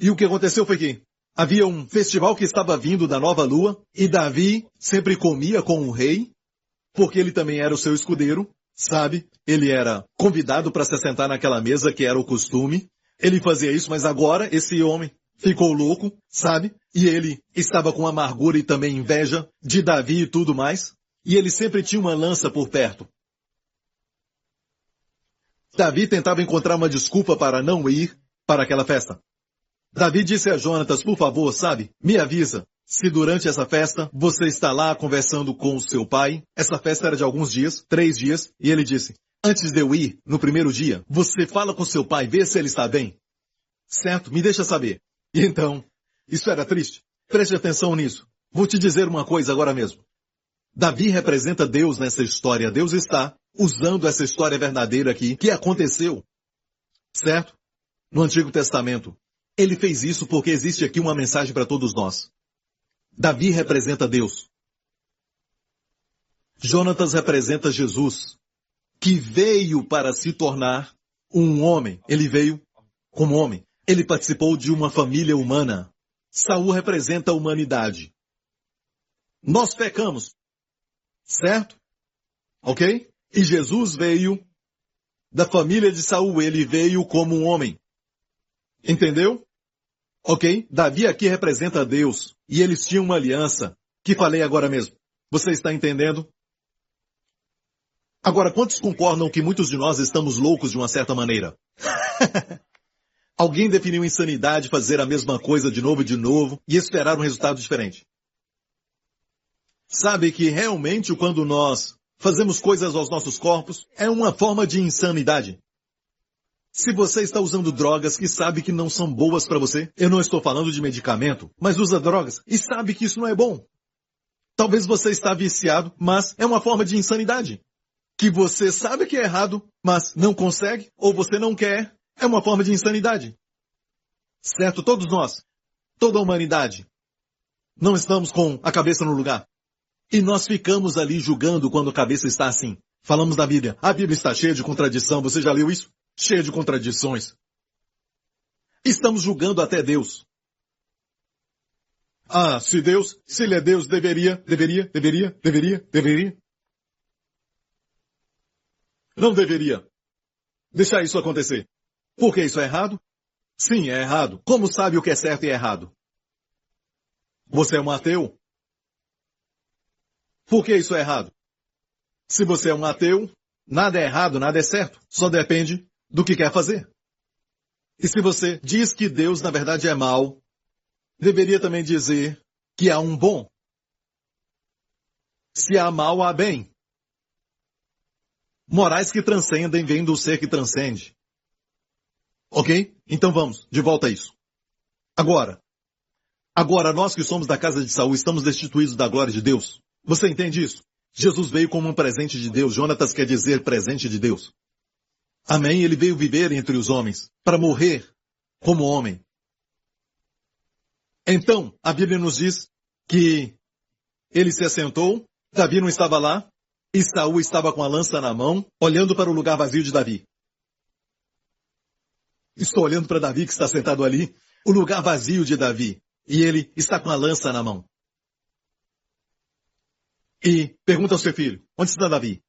B: E o que aconteceu foi que havia um festival que estava vindo da nova lua, e Davi sempre comia com o rei, porque ele também era o seu escudeiro, sabe? Ele era convidado para se sentar naquela mesa que era o costume. Ele fazia isso, mas agora esse homem ficou louco, sabe? E ele estava com amargura e também inveja de Davi e tudo mais. E ele sempre tinha uma lança por perto. Davi tentava encontrar uma desculpa para não ir para aquela festa. Davi disse a Jonatas, por favor, sabe, me avisa se durante essa festa você está lá conversando com o seu pai. Essa festa era de alguns dias, 3 dias, e ele disse, antes de eu ir, no primeiro dia, você fala com seu pai, vê se ele está bem. Certo? Me deixa saber. E então, isso era triste. Preste atenção nisso. Vou te dizer uma coisa agora mesmo. Davi representa Deus nessa história. Deus está usando essa história verdadeira aqui, que aconteceu. Certo? No Antigo Testamento. Ele fez isso porque existe aqui uma mensagem para todos nós. Davi representa Deus. Jonatas representa Jesus, que veio para se tornar um homem. Ele veio como homem. Ele participou de uma família humana. Saul representa a humanidade. Nós pecamos. Certo? Ok? E Jesus veio da família de Saul. Ele veio como um homem. Entendeu? Ok? Davi aqui representa Deus. E eles tinham uma aliança, que falei agora mesmo. Você está entendendo? Agora, quantos concordam que muitos de nós estamos loucos de uma certa maneira? Alguém definiu insanidade fazer a mesma coisa de novo e esperar um resultado diferente. Sabe que realmente quando nós fazemos coisas aos nossos corpos, é uma forma de insanidade. Se você está usando drogas que sabe que não são boas para você, eu não estou falando de medicamento, mas usa drogas e sabe que isso não é bom. Talvez você está viciado, mas é uma forma de insanidade. Que você sabe que é errado, mas não consegue, ou você não quer, é uma forma de insanidade. Certo? Todos nós, toda a humanidade, não estamos com a cabeça no lugar. E nós ficamos ali julgando quando a cabeça está assim. Falamos da Bíblia. A Bíblia está cheia de contradição. Você já leu isso? Cheia de contradições. Estamos julgando até Deus. Ah, se ele é Deus, deveria. Não deveria deixar isso acontecer. Por que isso é errado? Sim, é errado. Como sabe o que é certo e errado? Você é um ateu? Por que isso é errado? Se você é um ateu, nada é errado, nada é certo. Só depende do que quer fazer. E se você diz que Deus na verdade é mau, deveria também dizer que há um bom. Se há mal, há bem. Morais que transcendem vêm do ser que transcende. Ok? Então vamos, de volta a isso. Agora, nós que somos da casa de Saul estamos destituídos da glória de Deus. Você entende isso? Jesus veio como um presente de Deus. Jonatas quer dizer presente de Deus. Amém? Ele veio viver entre os homens, para morrer como homem. Então, a Bíblia nos diz que ele se assentou, Davi não estava lá, e Saul estava com a lança na mão, olhando para o lugar vazio de Davi. Estou olhando para Davi que está sentado ali, o lugar vazio de Davi, e ele está com a lança na mão. E pergunta ao seu filho, onde está Davi?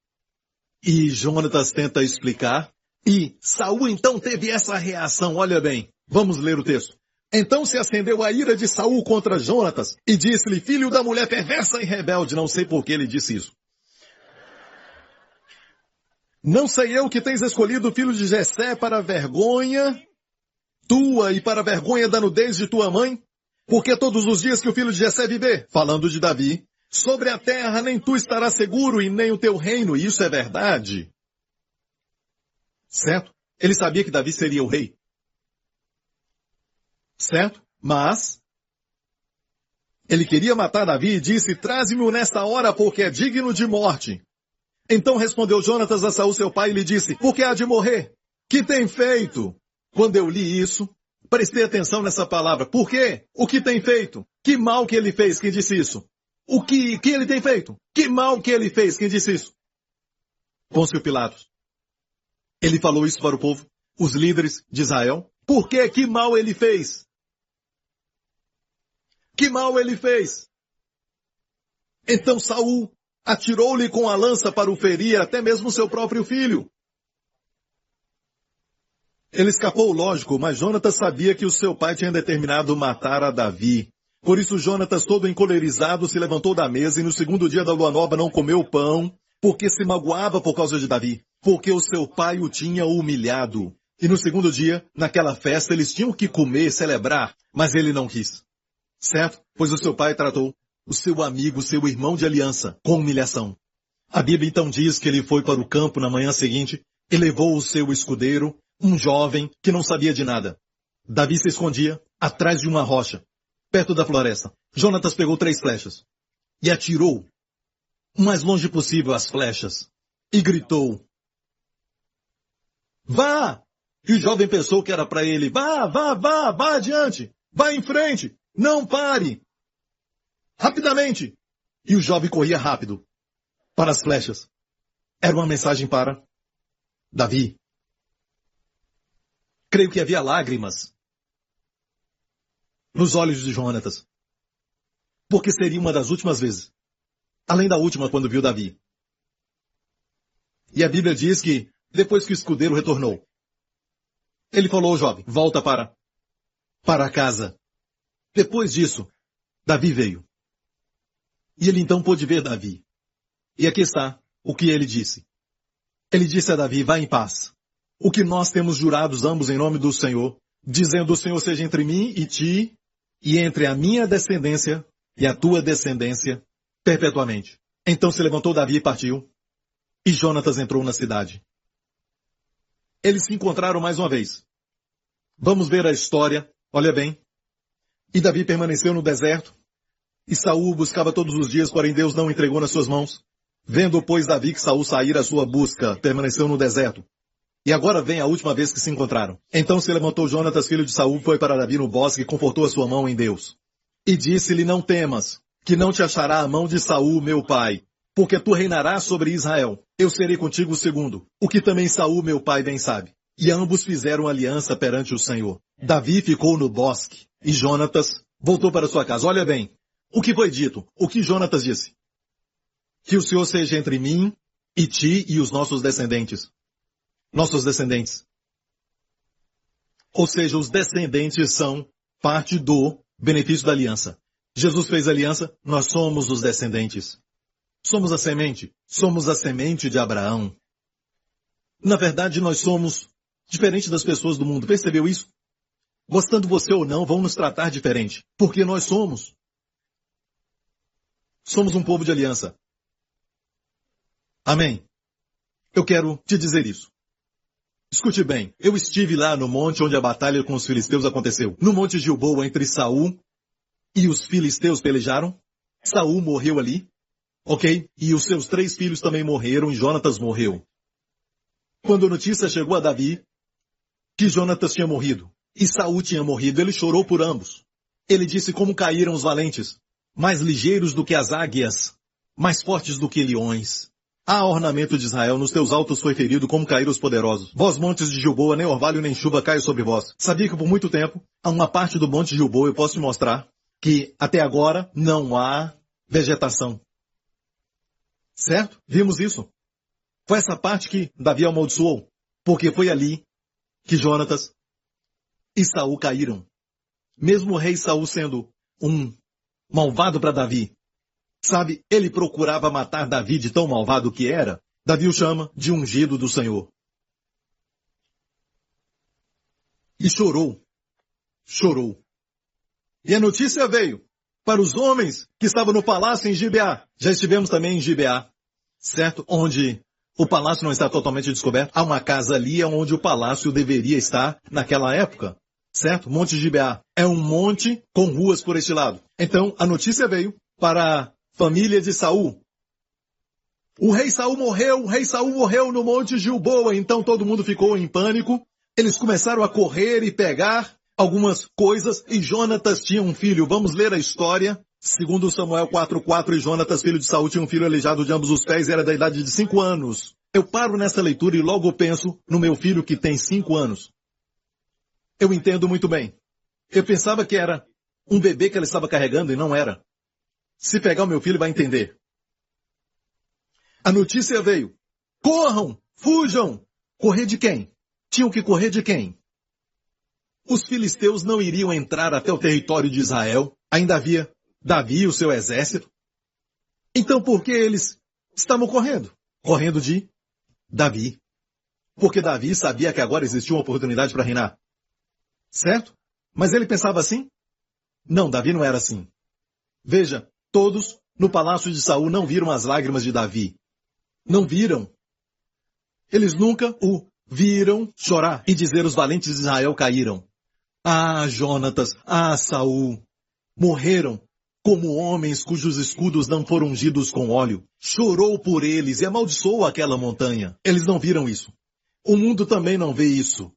B: E Jonatas tenta explicar, e Saul então teve essa reação, olha bem, vamos ler o texto. Então se acendeu a ira de Saul contra Jonatas, e disse-lhe, filho da mulher perversa e rebelde, não sei por que ele disse isso. Não sei eu que tens escolhido o filho de Jessé para a vergonha tua e para a vergonha da nudez de tua mãe? Porque todos os dias que o filho de Jessé viver, falando de Davi, sobre a terra nem tu estarás seguro e nem o teu reino, e isso é verdade. Certo? Ele sabia que Davi seria o rei. Certo? Mas ele queria matar Davi e disse, traze-me-o nesta hora porque é digno de morte. Então respondeu Jonatas a Saul seu pai e lhe disse, por que há de morrer? Que tem feito? Quando eu li isso, prestei atenção nessa palavra. Por quê? O que tem feito? Que mal que ele fez? Quem disse isso? O que ele tem feito? Que mal que ele fez? Quem disse isso? Pôncio Pilatos. Ele falou isso para o povo, os líderes de Israel. Por quê? Que mal ele fez? Que mal ele fez? Então Saul atirou-lhe com a lança para o ferir, até mesmo seu próprio filho. Ele escapou, lógico, mas Jonatas sabia que o seu pai tinha determinado matar a Davi. Por isso Jonatas, todo encolerizado, se levantou da mesa e no segundo dia da lua nova não comeu pão, porque se magoava por causa de Davi, porque o seu pai o tinha humilhado. E no segundo dia, naquela festa, eles tinham que comer, celebrar, mas ele não quis. Certo? Pois o seu pai tratou o seu amigo, seu irmão de aliança, com humilhação. A Bíblia então diz que ele foi para o campo na manhã seguinte e levou o seu escudeiro, um jovem que não sabia de nada. Davi se escondia atrás de uma rocha, perto da floresta. Jonatas pegou 3 flechas e atirou o mais longe possível as flechas e gritou, vá! E o jovem pensou que era para ele, vá adiante, vá em frente, não pare! Rapidamente! E o jovem corria rápido para as flechas. Era uma mensagem para Davi. Creio que havia lágrimas nos olhos de Jonatas, porque seria uma das últimas vezes, além da última quando viu Davi. E a Bíblia diz que, depois que o escudeiro retornou, ele falou ao jovem, volta para casa. Depois disso, Davi veio. E ele então pôde ver Davi. E aqui está o que ele disse. Ele disse a Davi, vá em paz. O que nós temos jurados ambos em nome do Senhor, dizendo o Senhor seja entre mim e ti, e entre a minha descendência e a tua descendência, perpetuamente. Então se levantou Davi e partiu, e Jonatas entrou na cidade. Eles se encontraram mais uma vez. Vamos ver a história, olha bem. E Davi permaneceu no deserto, e Saul buscava todos os dias, porém Deus não o entregou nas suas mãos. Vendo, pois, Davi que Saul sair à sua busca, permaneceu no deserto. E agora vem a última vez que se encontraram. Então se levantou Jonatas, filho de Saul, foi para Davi no bosque e confortou a sua mão em Deus. E disse-lhe, não temas, que não te achará a mão de Saul, meu pai, porque tu reinarás sobre Israel. Eu serei contigo o segundo, o que também Saul, meu pai, bem sabe. E ambos fizeram aliança perante o Senhor. Davi ficou no bosque, e Jonatas voltou para sua casa. Olha bem, o que foi dito? O que Jonatas disse? Que o Senhor seja entre mim e ti e os nossos descendentes. Nossos descendentes. Ou seja, os descendentes são parte do benefício da aliança. Jesus fez aliança, nós somos os descendentes. Somos a semente de Abraão. Na verdade, nós somos diferentes das pessoas do mundo. Percebeu isso? Gostando você ou não, vão nos tratar diferente. Porque nós somos um povo de aliança. Amém? Eu quero te dizer isso. Escute bem, eu estive lá no monte onde a batalha com os filisteus aconteceu. No monte Gilboa, entre Saul e os filisteus pelejaram. Saul morreu ali, ok? E os seus 3 filhos também morreram e Jonatas morreu. Quando a notícia chegou a Davi que Jonatas tinha morrido e Saul tinha morrido, ele chorou por ambos. Ele disse como caíram os valentes, mais ligeiros do que as águias, mais fortes do que leões. Ah, ornamento de Israel, nos teus altos foi ferido como caíram os poderosos. Vós, montes de Gilboa, nem orvalho nem chuva caia sobre vós. Sabia que por muito tempo, a uma parte do monte de Gilboa, eu posso te mostrar, que até agora não há vegetação. Certo? Vimos isso. Foi essa parte que Davi amaldiçoou, porque foi ali que Jonatas e Saul caíram. Mesmo o rei Saul sendo um malvado para Davi, sabe, ele procurava matar Davi de tão malvado que era. Davi o chama de ungido do Senhor. E chorou chorou. E a notícia veio para os homens que estavam no palácio em Gibeá. Já estivemos também em Gibeá, certo? Onde o palácio não está totalmente descoberto. Há uma casa ali onde o palácio deveria estar naquela época, certo? Monte Gibeá. É um monte com ruas por este lado. Então, a notícia veio para a família de Saul. O rei Saul morreu no Monte Gilboa. Então todo mundo ficou em pânico. Eles começaram a correr e pegar algumas coisas. E Jonatas tinha um filho. Vamos ler a história. Segundo Samuel 4:4, e Jonatas, filho de Saul, tinha um filho aleijado de ambos os pés e era da idade de 5 anos. Eu paro nessa leitura e logo penso no meu filho que tem 5 anos. Eu entendo muito bem. Eu pensava que era um bebê que ela estava carregando e não era. Se pegar o meu filho vai entender. A notícia veio. Corram! Fujam! Correr de quem? Tinham que correr de quem? Os filisteus não iriam entrar até o território de Israel. Ainda havia Davi e o seu exército. Então por que eles estavam correndo? Correndo de Davi. Porque Davi sabia que agora existia uma oportunidade para reinar. Certo? Mas ele pensava assim? Não, Davi não era assim. Veja, todos no palácio de Saul não viram as lágrimas de Davi. Não viram. Eles nunca o viram chorar e dizer os valentes de Israel caíram. Ah, Jonatas, ah, Saul, morreram como homens cujos escudos não foram ungidos com óleo. Chorou por eles e amaldiçoou aquela montanha. Eles não viram isso. O mundo também não vê isso.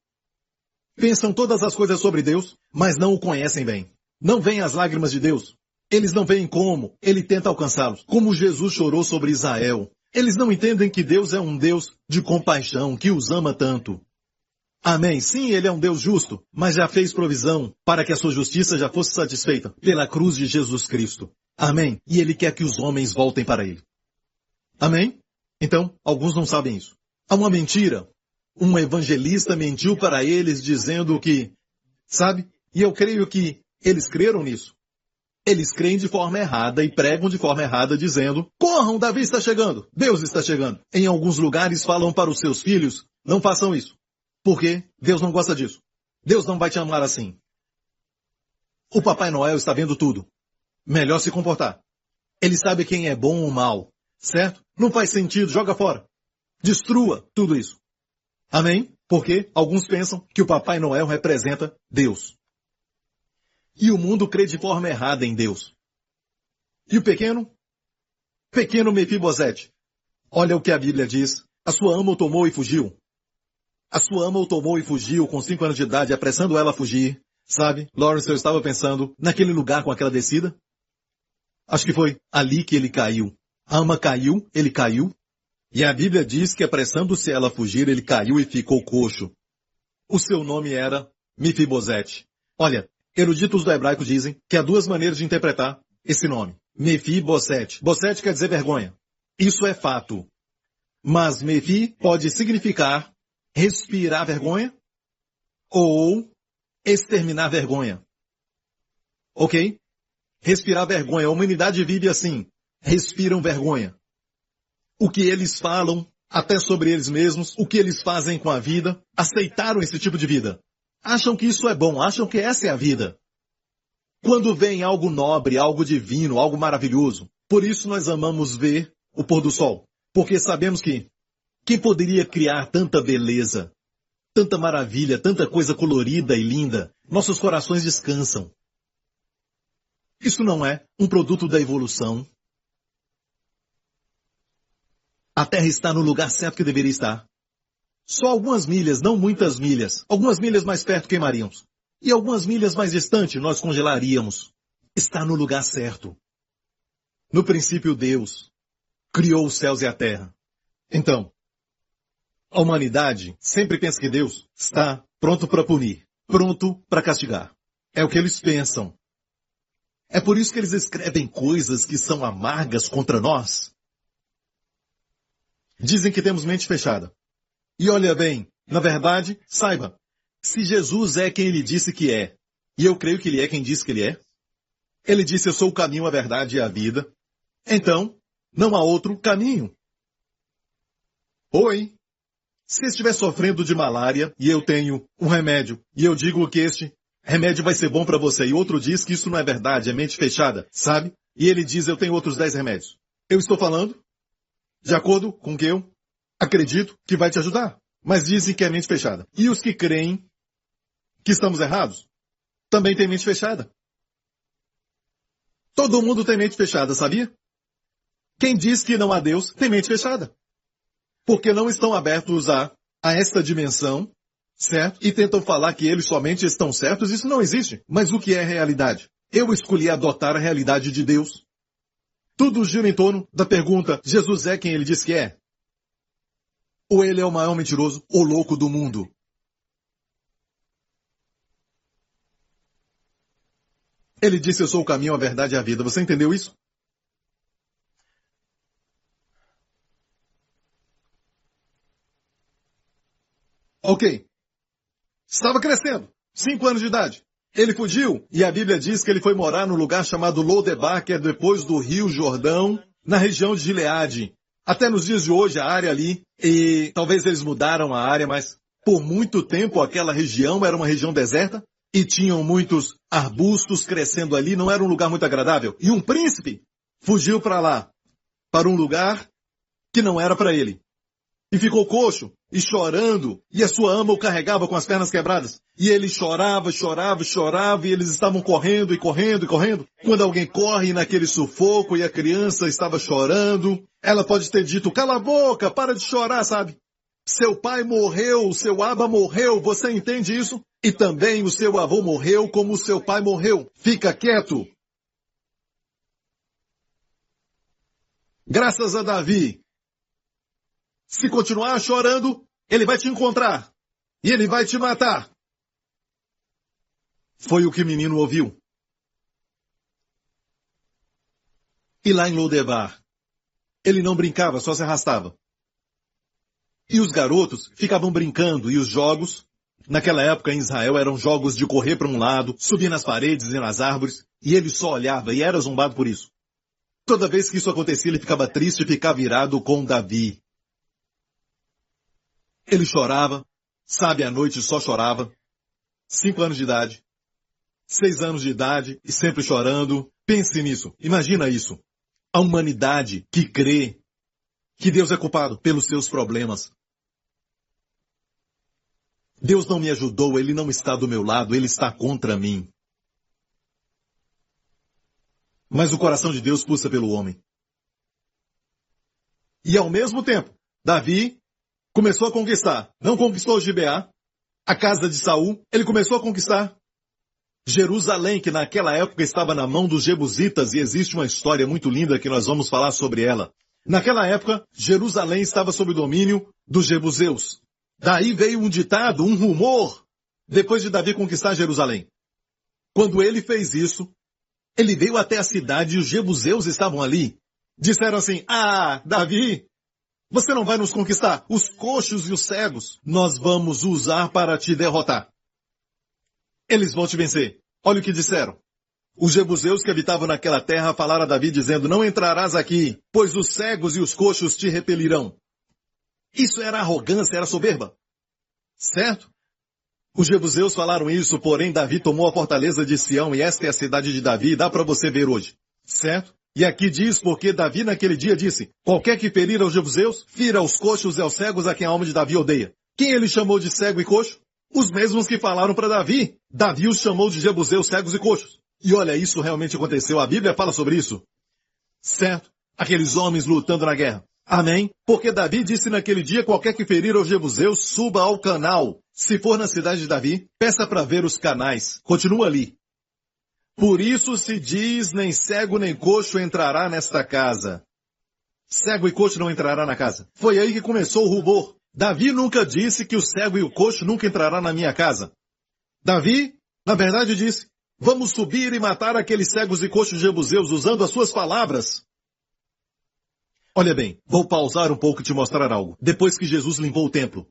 B: Pensam todas as coisas sobre Deus, mas não o conhecem bem. Não veem as lágrimas de Deus. Eles não veem como ele tenta alcançá-los. Como Jesus chorou sobre Israel. Eles não entendem que Deus é um Deus de compaixão, que os ama tanto. Amém. Sim, ele é um Deus justo, mas já fez provisão para que a sua justiça já fosse satisfeita pela cruz de Jesus Cristo. Amém. E ele quer que os homens voltem para ele. Amém? Então, alguns não sabem isso. Há uma mentira. Um evangelista mentiu para eles dizendo que, sabe? E eu creio que eles creram nisso. Eles creem de forma errada e pregam de forma errada dizendo, corram, Davi está chegando, Deus está chegando. Em alguns lugares falam para os seus filhos, não façam isso. Porque Deus não gosta disso. Deus não vai te amar assim. O Papai Noel está vendo tudo. Melhor se comportar. Ele sabe quem é bom ou mal, certo? Não faz sentido, joga fora. Destrua tudo isso. Amém? Porque alguns pensam que o Papai Noel representa Deus. E o mundo crê de forma errada em Deus. E o pequeno? Pequeno Mefibosete. Olha o que a Bíblia diz. A sua ama o tomou e fugiu. A sua ama o tomou e fugiu com 5 anos de idade, apressando ela a fugir. Sabe, Lawrence, eu estava pensando naquele lugar com aquela descida. Acho que foi ali que ele caiu. A ama caiu, ele caiu. E a Bíblia diz que apressando-se ela a fugir, ele caiu e ficou coxo. O seu nome era Mefibosete. Olha, eruditos do hebraico dizem que há 2 maneiras de interpretar esse nome. Mefibosete. Bosete quer dizer vergonha. Isso é fato. Mas Mefi pode significar respirar vergonha ou exterminar vergonha. Ok? Respirar vergonha. A humanidade vive assim. Respiram vergonha. O que eles falam, até sobre eles mesmos, o que eles fazem com a vida, aceitaram esse tipo de vida. Acham que isso é bom, acham que essa é a vida. Quando vem algo nobre, algo divino, algo maravilhoso, por isso nós amamos ver o pôr do sol. Porque sabemos que quem poderia criar tanta beleza, tanta maravilha, tanta coisa colorida e linda? Nossos corações descansam. Isso não é um produto da evolução. A Terra está no lugar certo que deveria estar. Só algumas milhas, não muitas milhas. Algumas milhas mais perto queimaríamos. E algumas milhas mais distante nós congelaríamos. Está no lugar certo. No princípio Deus criou os céus e a terra. Então, a humanidade sempre pensa que Deus está pronto para punir, pronto para castigar. É o que eles pensam. É por isso que eles escrevem coisas que são amargas contra nós. Dizem que temos mente fechada. E olha bem, na verdade, saiba, se Jesus é quem ele disse que é, e eu creio que ele é quem disse que ele é, ele disse, eu sou o caminho, a verdade e a vida, então, não há outro caminho. Oi, se estiver sofrendo de malária, e eu tenho um remédio, e eu digo que este remédio vai ser bom para você. E outro diz que isso não é verdade, é mente fechada, sabe? E ele diz, eu tenho outros 10 remédios. Eu estou falando de acordo com o que eu acredito que vai te ajudar. Mas dizem que é mente fechada. E os que creem que estamos errados, também têm mente fechada. Todo mundo tem mente fechada, sabia? Quem diz que não há Deus tem mente fechada. Porque não estão abertos a esta dimensão, certo? E tentam falar que eles somente estão certos, isso não existe. Mas o que é realidade? Eu escolhi adotar a realidade de Deus. Tudo gira em torno da pergunta, Jesus é quem ele diz que é? Ou ele é o maior mentiroso ou louco do mundo? Ele disse, eu sou o caminho, a verdade e a vida. Você entendeu isso? Ok. Estava crescendo. 5 anos de idade. Ele fugiu e a Bíblia diz que ele foi morar num lugar chamado Lodebar, que é depois do Rio Jordão, na região de Gileade. Até nos dias de hoje, a área ali, e talvez eles mudaram a área, mas por muito tempo aquela região era uma região deserta e tinham muitos arbustos crescendo ali, não era um lugar muito agradável. E um príncipe fugiu para lá, para um lugar que não era para ele. E ficou coxo, e chorando, e a sua ama o carregava com as pernas quebradas. E ele chorava, chorava, chorava, e eles estavam correndo, e correndo, e correndo. Quando alguém corre naquele sufoco, e a criança estava chorando, ela pode ter dito, cala a boca, para de chorar, sabe? Seu pai morreu, seu aba morreu, você entende isso? E também o seu avô morreu como o seu pai morreu. Fica quieto. Graças a Davi. Se continuar chorando, ele vai te encontrar. E ele vai te matar. Foi o que o menino ouviu. E lá em Lodebar, ele não brincava, só se arrastava. E os garotos ficavam brincando, e os jogos, naquela época em Israel, eram jogos de correr para um lado, subir nas paredes e nas árvores, e ele só olhava e era zombado por isso. Toda vez que isso acontecia, ele ficava triste e ficava irado com Davi. Ele chorava, sabe, à noite só chorava. 5 anos de idade, 6 anos de idade e sempre chorando. Pense nisso, imagina isso. A humanidade que crê que Deus é culpado pelos seus problemas. Deus não me ajudou, Ele não está do meu lado, Ele está contra mim. Mas o coração de Deus pulsa pelo homem. E ao mesmo tempo, Davi começou a conquistar. Não conquistou Gibeá, a casa de Saul. Ele começou a conquistar Jerusalém, que naquela época estava na mão dos jebusitas, e existe uma história muito linda que nós vamos falar sobre ela. Naquela época, Jerusalém estava sob o domínio dos jebuseus. Daí veio um ditado, um rumor, depois de Davi conquistar Jerusalém. Quando ele fez isso, ele veio até a cidade e os jebuseus estavam ali. Disseram assim, Davi, você não vai nos conquistar. Os coxos e os cegos nós vamos usar para te derrotar. Eles vão te vencer. Olha o que disseram. Os jebuseus que habitavam naquela terra falaram a Davi dizendo, não entrarás aqui, pois os cegos e os coxos te repelirão. Isso era arrogância, era soberba. Certo? Os jebuseus falaram isso, porém Davi tomou a fortaleza de Sião e esta é a cidade de Davi, dá para você ver hoje. Certo? E aqui diz, porque Davi naquele dia disse, qualquer que ferir aos jebuseus, fira aos coxos e aos cegos a quem a alma de Davi odeia. Quem ele chamou de cego e coxo? Os mesmos que falaram para Davi. Davi os chamou de jebuseus, cegos e coxos. E olha, isso realmente aconteceu. A Bíblia fala sobre isso. Certo? Aqueles homens lutando na guerra. Amém? Porque Davi disse naquele dia, qualquer que ferir aos jebuseus, suba ao canal. Se for na cidade de Davi, peça para ver os canais. Continua ali. Por isso se diz, nem cego nem coxo entrará nesta casa. Cego e coxo não entrará na casa. Foi aí que começou o rubor. Davi nunca disse que o cego e o coxo nunca entrará na minha casa. Davi, na verdade, disse, vamos subir e matar aqueles cegos e coxos jebuseus usando as suas palavras. Olha bem, vou pausar um pouco e te mostrar algo. Depois que Jesus limpou o templo,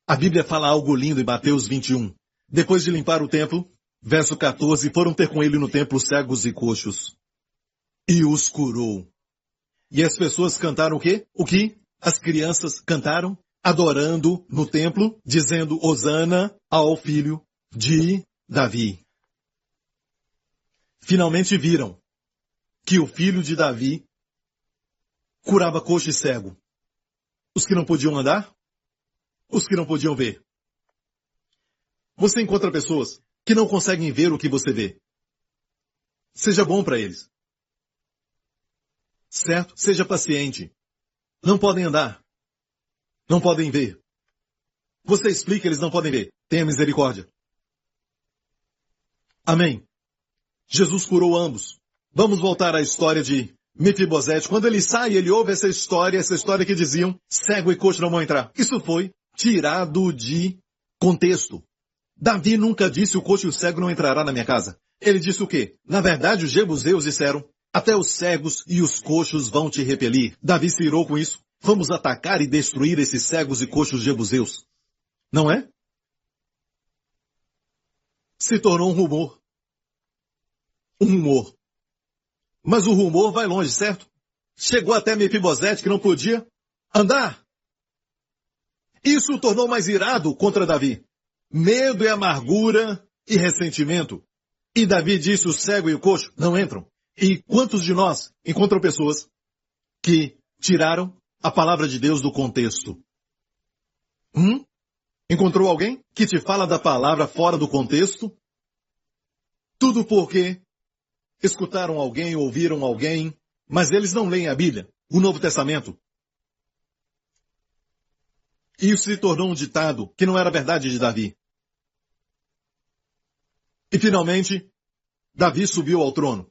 B: a Bíblia fala algo lindo em Mateus 21. Depois de limpar o templo, verso 14, foram ter com ele no templo cegos e coxos. E os curou. E as pessoas cantaram o quê? O que? As crianças cantaram, adorando no templo, dizendo Hosana ao filho de Davi. Finalmente viram que o filho de Davi curava coxo e cego. Os que não podiam andar, os que não podiam ver. Você encontra pessoas que não conseguem ver o que você vê. Seja bom para eles. Certo? Seja paciente. Não podem andar. Não podem ver. Você explica, eles não podem ver. Tenha misericórdia. Amém. Jesus curou ambos. Vamos voltar à história de Mefibosete. Quando ele sai, ele ouve essa história que diziam, cego e coxo não vão entrar. Isso foi tirado de contexto. Davi nunca disse o coxo e o cego não entrará na minha casa. Ele disse o quê? Na verdade, os jebuseus disseram, até os cegos e os coxos vão te repelir. Davi se irou com isso. Vamos atacar e destruir esses cegos e coxos jebuseus. Não é? Se tornou um rumor. Um rumor. Mas o rumor vai longe, certo? Chegou até Mefibosete que não podia andar. Isso o tornou mais irado contra Davi. Medo e amargura e ressentimento. E Davi disse, o cego e o coxo não entram. E quantos de nós encontram pessoas que tiraram a palavra de Deus do contexto? Encontrou alguém que te fala da palavra fora do contexto? Tudo porque escutaram alguém, ouviram alguém, mas eles não leem a Bíblia, o Novo Testamento. E isso se tornou um ditado que não era verdade de Davi. E finalmente, Davi subiu ao trono.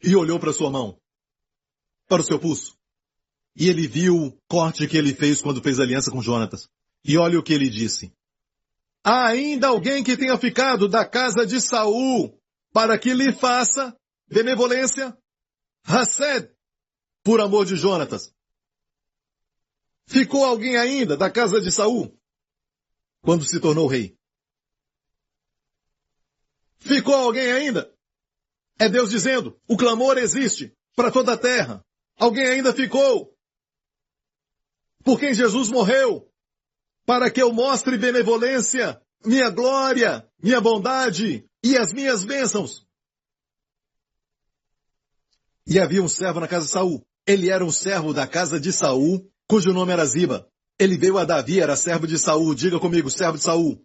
B: E olhou para sua mão, para o seu pulso. E ele viu o corte que ele fez quando fez aliança com Jonatas. E olha o que ele disse. Há ainda alguém que tenha ficado da casa de Saul, para que lhe faça benevolência, Hased, por amor de Jonatas. Ficou alguém ainda da casa de Saul, quando se tornou rei? Ficou alguém ainda? É Deus dizendo, o clamor existe para toda a terra. Alguém ainda ficou? Por quem Jesus morreu? Para que eu mostre benevolência, minha glória, minha bondade e as minhas bênçãos. E havia um servo na casa de Saul. Ele era um servo da casa de Saul, cujo nome era Ziba. Ele veio a Davi, era servo de Saul. Diga comigo, servo de Saul.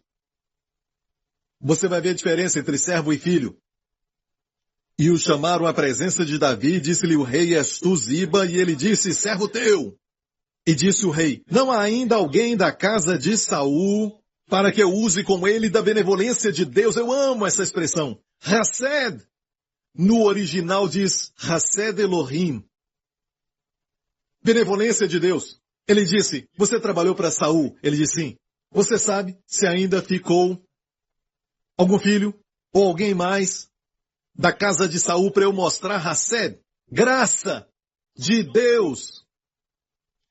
B: Você vai ver a diferença entre servo e filho. E o chamaram à presença de Davi, disse-lhe o rei, és tu, Ziba? E ele disse, servo teu. E disse o rei, não há ainda alguém da casa de Saul para que eu use com ele da benevolência de Deus? Eu amo essa expressão. Hased. No original diz Hased Elohim. Benevolência de Deus. Ele disse, você trabalhou para Saul? Ele disse, sim. Você sabe se ainda ficou algum filho ou alguém mais da casa de Saul para eu mostrar Hased? Graça de Deus.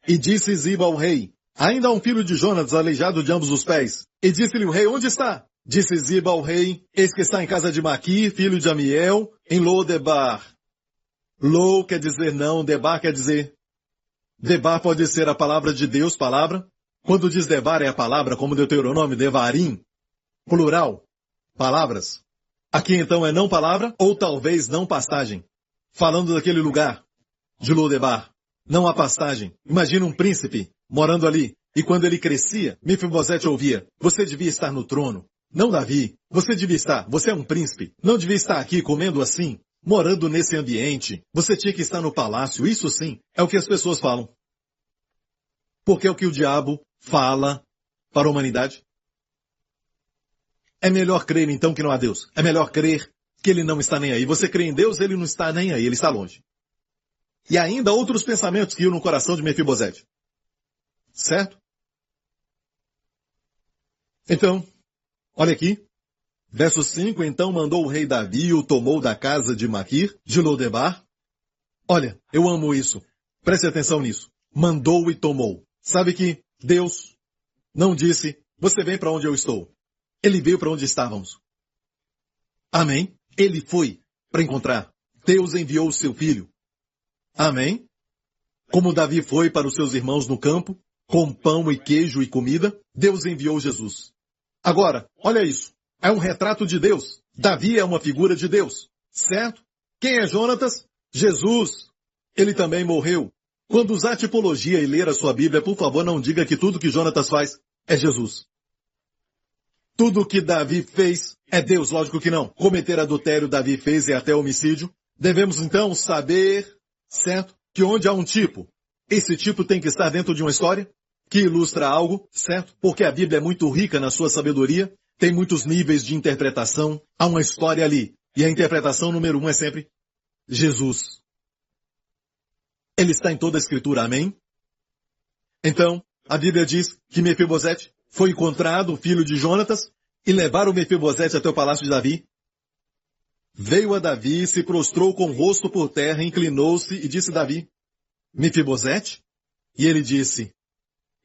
B: E disse Ziba ao rei, ainda há um filho de Jonatas aleijado de ambos os pés. E disse-lhe o rei, onde está? Disse Ziba ao rei, eis que está em casa de Maquir, filho de Amiel, em Lo-Debar. Lo quer dizer não, Debar quer dizer... Debar pode ser a palavra de Deus, palavra. Quando diz Debar é a palavra, como Deuteronômio, Devarim, plural, palavras. Aqui então é não palavra, ou talvez não pastagem. Falando daquele lugar, de Lo-Debar. Não há pastagem. Imagina um príncipe morando ali. E quando ele crescia, Mefibosete ouvia, você devia estar no trono. Não Davi. Você devia estar. Você é um príncipe. Não devia estar aqui comendo assim, morando nesse ambiente. Você tinha que estar no palácio. Isso sim, é o que as pessoas falam. Porque é o que o diabo fala para a humanidade. É melhor crer então que não há Deus. É melhor crer que ele não está nem aí. Você crê em Deus, ele não está nem aí. Ele está longe. E ainda outros pensamentos que iam no coração de Mefibosete. Certo? Então, olha aqui. Verso 5, então mandou o rei Davi e o tomou da casa de Maquir, de Lo-Debar. Olha, eu amo isso. Preste atenção nisso. Mandou e tomou. Sabe que Deus não disse, você vem para onde eu estou. Ele veio para onde estávamos. Amém? Ele foi para encontrar. Deus enviou o seu filho. Amém? Como Davi foi para os seus irmãos no campo, com pão e queijo e comida, Deus enviou Jesus. Agora, olha isso. É um retrato de Deus. Davi é uma figura de Deus, certo? Quem é Jonatas? Jesus. Ele também morreu. Quando usar tipologia e ler a sua Bíblia, por favor, não diga que tudo que Jonatas faz é Jesus. Tudo que Davi fez é Deus, lógico que não. Cometer adultério Davi fez e até homicídio. Devemos então saber, certo, que onde há um tipo, esse tipo tem que estar dentro de uma história que ilustra algo, certo? Porque a Bíblia é muito rica na sua sabedoria, tem muitos níveis de interpretação, há uma história ali. E a interpretação número 1 é sempre Jesus. Ele está em toda a Escritura, amém? Então, a Bíblia diz que Mefibosete foi encontrado, o filho de Jonatas, e levaram Mefibosete até o palácio de Davi. Veio a Davi, se prostrou com o rosto por terra, inclinou-se e disse a Davi, Mefibosete? E ele disse,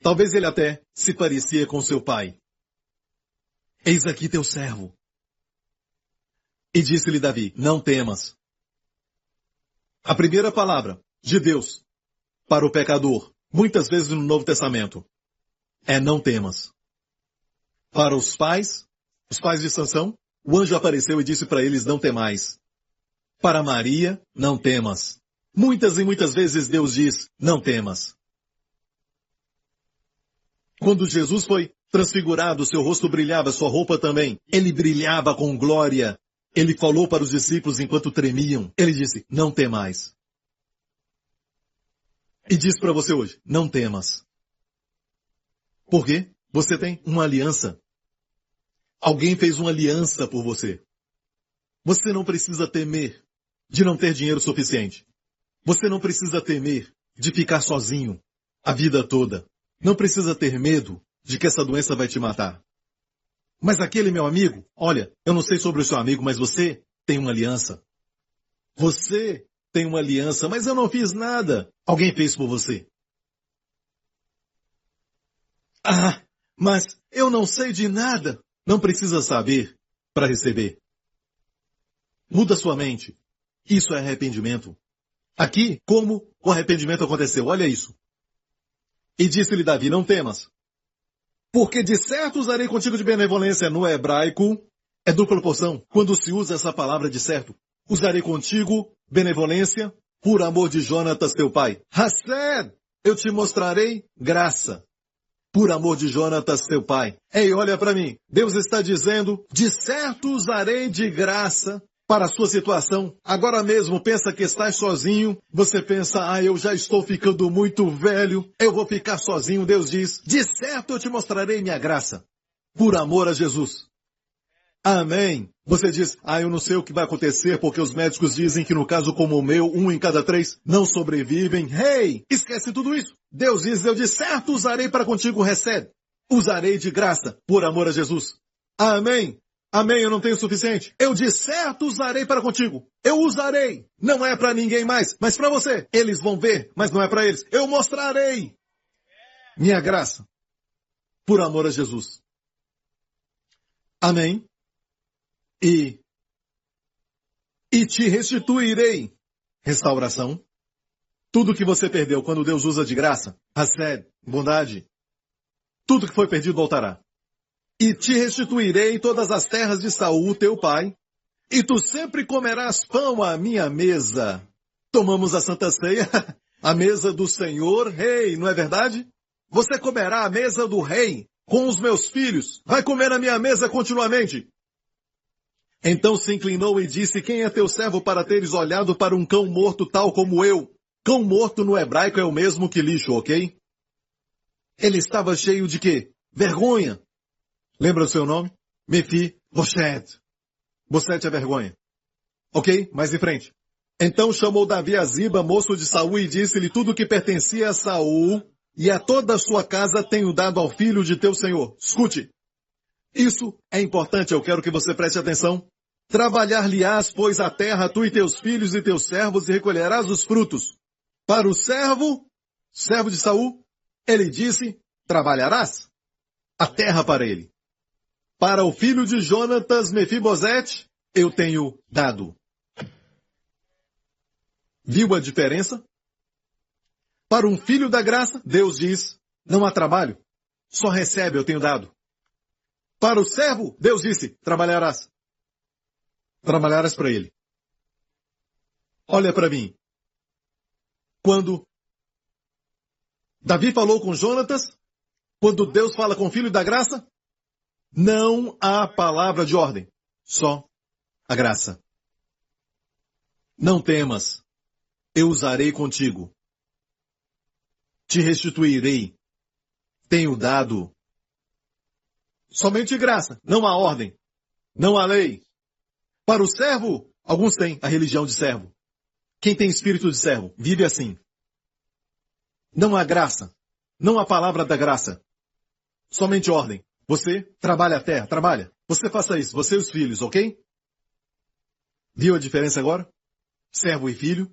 B: talvez ele até se parecia com seu pai. Eis aqui teu servo. E disse-lhe Davi, não temas. A primeira palavra de Deus para o pecador, muitas vezes no Novo Testamento, é não temas. Para os pais de Sansão, o anjo apareceu e disse para eles, não temais. Para Maria, não temas. Muitas e muitas vezes Deus diz, não temas. Quando Jesus foi transfigurado, seu rosto brilhava, sua roupa também. Ele brilhava com glória. Ele falou para os discípulos enquanto tremiam. Ele disse, não temais. E diz para você hoje, não temas. Por quê? Você tem uma aliança. Alguém fez uma aliança por você. Você não precisa temer de não ter dinheiro suficiente. Você não precisa temer de ficar sozinho a vida toda. Não precisa ter medo de que essa doença vai te matar. Mas aquele meu amigo, olha, eu não sei sobre o seu amigo, mas você tem uma aliança. Você tem uma aliança, mas eu não fiz nada. Alguém fez por você. Ah, mas eu não sei de nada. Não precisa saber para receber. Muda sua mente. Isso é arrependimento. Aqui, como o arrependimento aconteceu? Olha isso. E disse-lhe Davi, não temas. Porque de certo usarei contigo de benevolência. No hebraico, é dupla porção. Quando se usa essa palavra de certo. Usarei contigo benevolência por amor de Jonatas teu pai. Hased, eu te mostrarei graça. Por amor de Jonatas teu pai. Ei, olha para mim. Deus está dizendo, de certo usarei de graça para a sua situação. Agora mesmo pensa que estás sozinho. Você pensa, eu já estou ficando muito velho. Eu vou ficar sozinho. Deus diz, de certo eu te mostrarei minha graça. Por amor a Jesus. Amém. Você diz, eu não sei o que vai acontecer porque os médicos dizem que no caso como o meu, 1 em cada 3 não sobrevivem. Esquece tudo isso. Deus diz, eu de certo usarei para contigo, recebe. Usarei de graça, por amor a Jesus. Amém. Amém, eu não tenho o suficiente. Eu de certo usarei para contigo. Eu usarei. Não é para ninguém mais, mas para você. Eles vão ver, mas não é para eles. Eu mostrarei minha graça, por amor a Jesus. Amém. E te restituirei. Restauração. Tudo que você perdeu quando Deus usa de graça, hased, bondade, tudo que foi perdido voltará. E te restituirei todas as terras de Saul, teu pai, e tu sempre comerás pão à minha mesa. Tomamos a Santa Ceia, a mesa do Senhor, rei, não é verdade? Você comerá a mesa do rei com os meus filhos. Vai comer a minha mesa continuamente. Então se inclinou e disse, quem é teu servo para teres olhado para um cão morto tal como eu? Cão morto no hebraico é o mesmo que lixo, ok? Ele estava cheio de quê? Vergonha. Lembra o seu nome? Mefibosete. Bosete é vergonha. Ok? Mais em frente. Então chamou Davi a Ziba, moço de Saul, e disse-lhe, tudo que pertencia a Saul e a toda a sua casa tenho dado ao filho de teu senhor. Escute. Isso é importante, eu quero que você preste atenção. Trabalhar-lhe-ás, pois, a terra, tu e teus filhos e teus servos, e recolherás os frutos. Para o servo de Saul, ele disse, trabalharás a terra para ele. Para o filho de Jonatas, Mefibosete, eu tenho dado. Viu a diferença? Para um filho da graça, Deus diz, não há trabalho, só recebe, eu tenho dado. Para o servo, Deus disse, trabalharás. Trabalharás para ele. Olha para mim. Quando Davi falou com Jonatas, quando Deus fala com o filho da graça, não há palavra de ordem, só a graça. Não temas, eu usarei contigo. Te restituirei. Tenho dado somente graça, não há ordem, não há lei. Para o servo, alguns têm a religião de servo. Quem tem espírito de servo, vive assim. Não há graça, não há palavra da graça. Somente ordem. Você trabalha a terra, trabalha. Você faça isso, você e os filhos, ok? Viu a diferença agora? Servo e filho.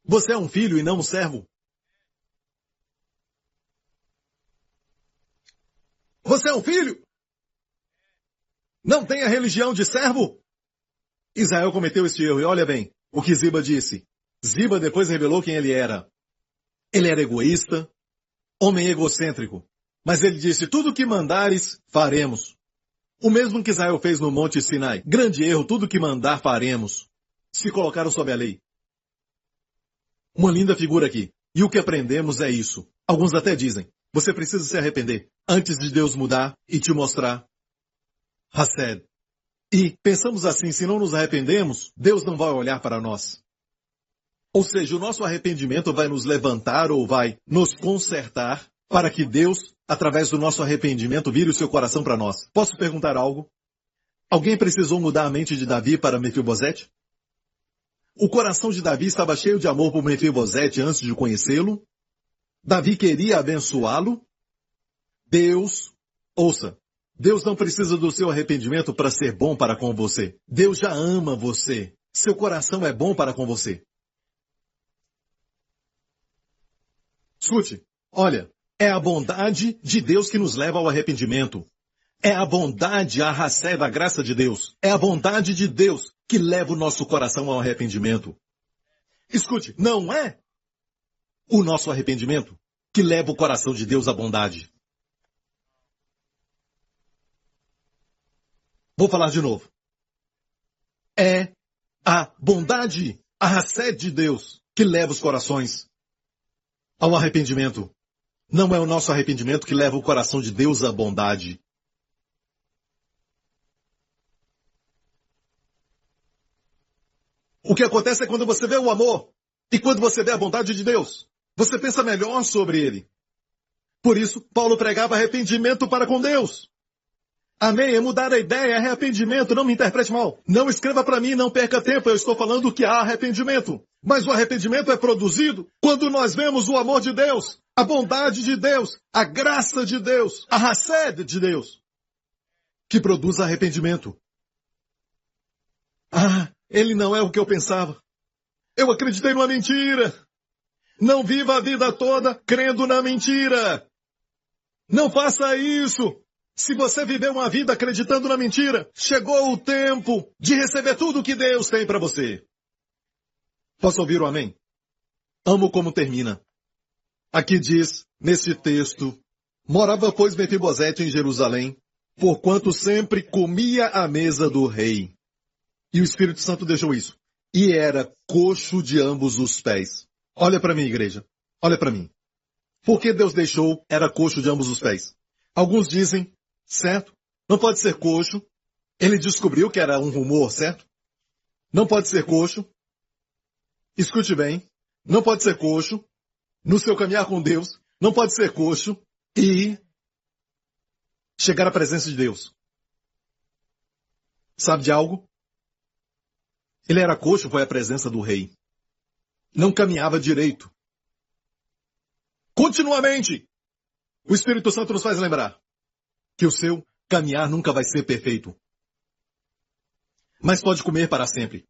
B: Você é um filho e não um servo. Você é um filho? Não tem a religião de servo? Israel cometeu este erro, e olha bem o que Ziba disse. Ziba depois revelou quem ele era. Ele era egoísta, homem egocêntrico. Mas ele disse, tudo que mandares, faremos. O mesmo que Israel fez no Monte Sinai. Grande erro, tudo que mandar, faremos. Se colocaram sob a lei. Uma linda figura aqui. E o que aprendemos é isso. Alguns até dizem, você precisa se arrepender antes de Deus mudar e te mostrar Hased. E pensamos assim, se não nos arrependemos, Deus não vai olhar para nós. Ou seja, o nosso arrependimento vai nos levantar ou vai nos consertar para que Deus, através do nosso arrependimento, vire o seu coração para nós. Posso perguntar algo? Alguém precisou mudar a mente de Davi para Mefibosete? O coração de Davi estava cheio de amor por Mefibosete antes de conhecê-lo? Davi queria abençoá-lo? Deus, ouça, Deus não precisa do seu arrependimento para ser bom para com você. Deus já ama você. Seu coração é bom para com você. Escute, olha, é a bondade de Deus que nos leva ao arrependimento. É a bondade, a Hased, a graça de Deus. É a bondade de Deus que leva o nosso coração ao arrependimento. Escute, não é o nosso arrependimento que leva o coração de Deus à bondade. Vou falar de novo. É a bondade, a Hased de Deus que leva os corações ao arrependimento. Não é o nosso arrependimento que leva o coração de Deus à bondade. O que acontece é quando você vê o amor e quando você vê a bondade de Deus, você pensa melhor sobre ele. Por isso, Paulo pregava arrependimento para com Deus. Amém? É mudar a ideia, é arrependimento, não me interprete mal. Não escreva para mim, não perca tempo, eu estou falando que há arrependimento. Mas o arrependimento é produzido quando nós vemos o amor de Deus, a bondade de Deus, a graça de Deus, a Hased de Deus, que produz arrependimento. Ah, ele não é o que eu pensava. Eu acreditei numa mentira. Não viva a vida toda crendo na mentira. Não faça isso. Se você viver uma vida acreditando na mentira, chegou o tempo de receber tudo o que Deus tem para você. Posso ouvir o amém? Amo como termina. Aqui diz, nesse texto, morava, pois, Mefibosete em Jerusalém, porquanto sempre comia à mesa do rei. E o Espírito Santo deixou isso. E era coxo de ambos os pés. Olha para mim, igreja. Olha para mim. Por que Deus deixou, era coxo de ambos os pés? Alguns dizem, certo? Não pode ser coxo. Ele descobriu que era um rumor, certo? Não pode ser coxo. Escute bem. Não pode ser coxo. No seu caminhar com Deus, não pode ser coxo e chegar à presença de Deus. Sabe de algo? Ele era coxo, foi à presença do rei. Não caminhava direito. Continuamente, o Espírito Santo nos faz lembrar que o seu caminhar nunca vai ser perfeito. Mas pode comer para sempre.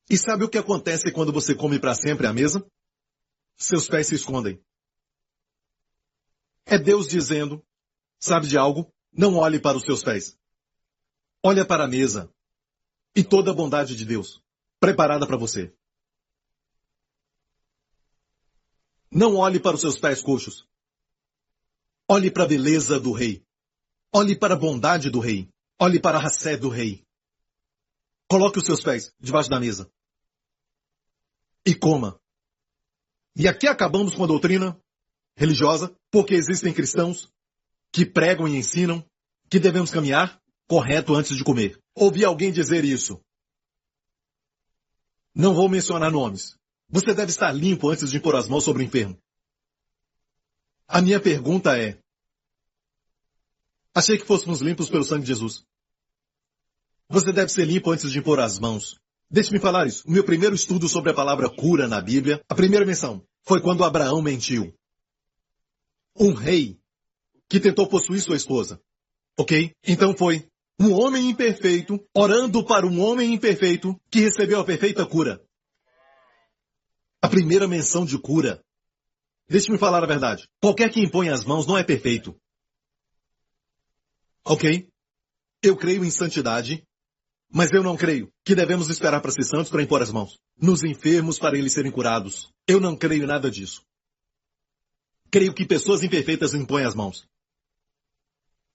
B: E sabe o que acontece quando você come para sempre à mesa? Seus pés se escondem. É Deus dizendo, sabe de algo? Não olhe para os seus pés. Olha para a mesa. E toda a bondade de Deus, preparada para você. Não olhe para os seus pés coxos. Olhe para a beleza do rei. Olhe para a bondade do rei. Olhe para a racé do rei. Coloque os seus pés debaixo da mesa. E coma. E aqui acabamos com a doutrina religiosa, porque existem cristãos que pregam e ensinam que devemos caminhar correto antes de comer. Ouvi alguém dizer isso. Não vou mencionar nomes. Você deve estar limpo antes de impor as mãos sobre o enfermo. A minha pergunta é: achei que fôssemos limpos pelo sangue de Jesus. Você deve ser limpo antes de impor as mãos. Deixe-me falar isso. O meu primeiro estudo sobre a palavra cura na Bíblia, a primeira menção, foi quando Abraão mentiu. Um rei que tentou possuir sua esposa. Ok? Então foi um homem imperfeito orando para um homem imperfeito que recebeu a perfeita cura. A primeira menção de cura. Deixe-me falar a verdade. Qualquer que impõe as mãos não é perfeito. Ok? Eu creio em santidade, mas eu não creio que devemos esperar para ser santos para impor as mãos nos enfermos para eles serem curados. Eu não creio em nada disso. Creio que pessoas imperfeitas impõem as mãos.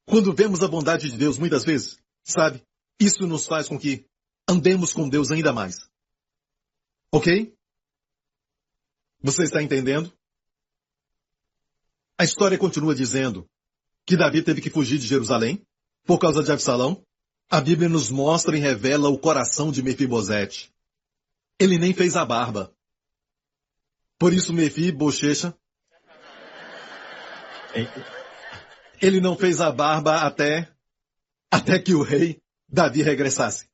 B: Quando vemos a bondade de Deus muitas vezes, sabe, isso nos faz com que andemos com Deus ainda mais. Ok? Você está entendendo? A história continua dizendo que Davi teve que fugir de Jerusalém por causa de Absalão. A Bíblia nos mostra e revela o coração de Mefibosete. Ele nem fez a barba. Por isso Mefibochecha, ele não fez a barba até que o rei Davi regressasse.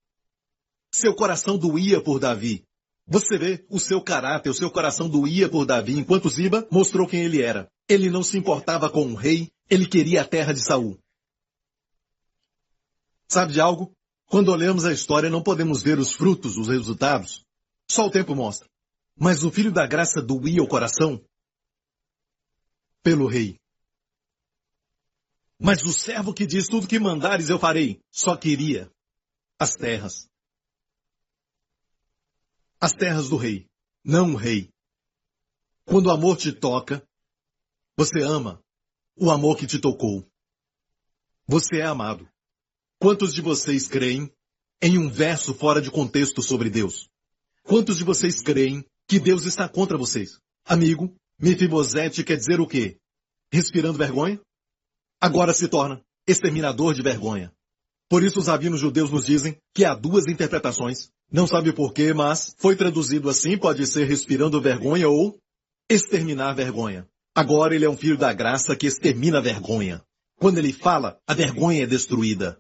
B: Seu coração doía por Davi. Você vê o seu caráter, o seu coração doía por Davi, enquanto Ziba mostrou quem ele era. Ele não se importava com o rei, ele queria a terra de Saul. Sabe de algo? Quando olhamos a história, não podemos ver os frutos, os resultados. Só o tempo mostra. Mas o filho da graça doía o coração pelo rei. Mas o servo que diz tudo que mandares eu farei, só queria as terras. As terras do rei, não o rei. Quando o amor te toca, você ama o amor que te tocou. Você é amado. Quantos de vocês creem em um verso fora de contexto sobre Deus? Quantos de vocês creem que Deus está contra vocês? Amigo, Mefibosete quer dizer o quê? Respirando vergonha? Agora se torna exterminador de vergonha. Por isso os rabinos judeus nos dizem que há duas interpretações. Não sabe por quê, mas foi traduzido assim, pode ser respirando vergonha ou exterminar vergonha. Agora ele é um filho da graça que extermina a vergonha. Quando ele fala, a vergonha é destruída.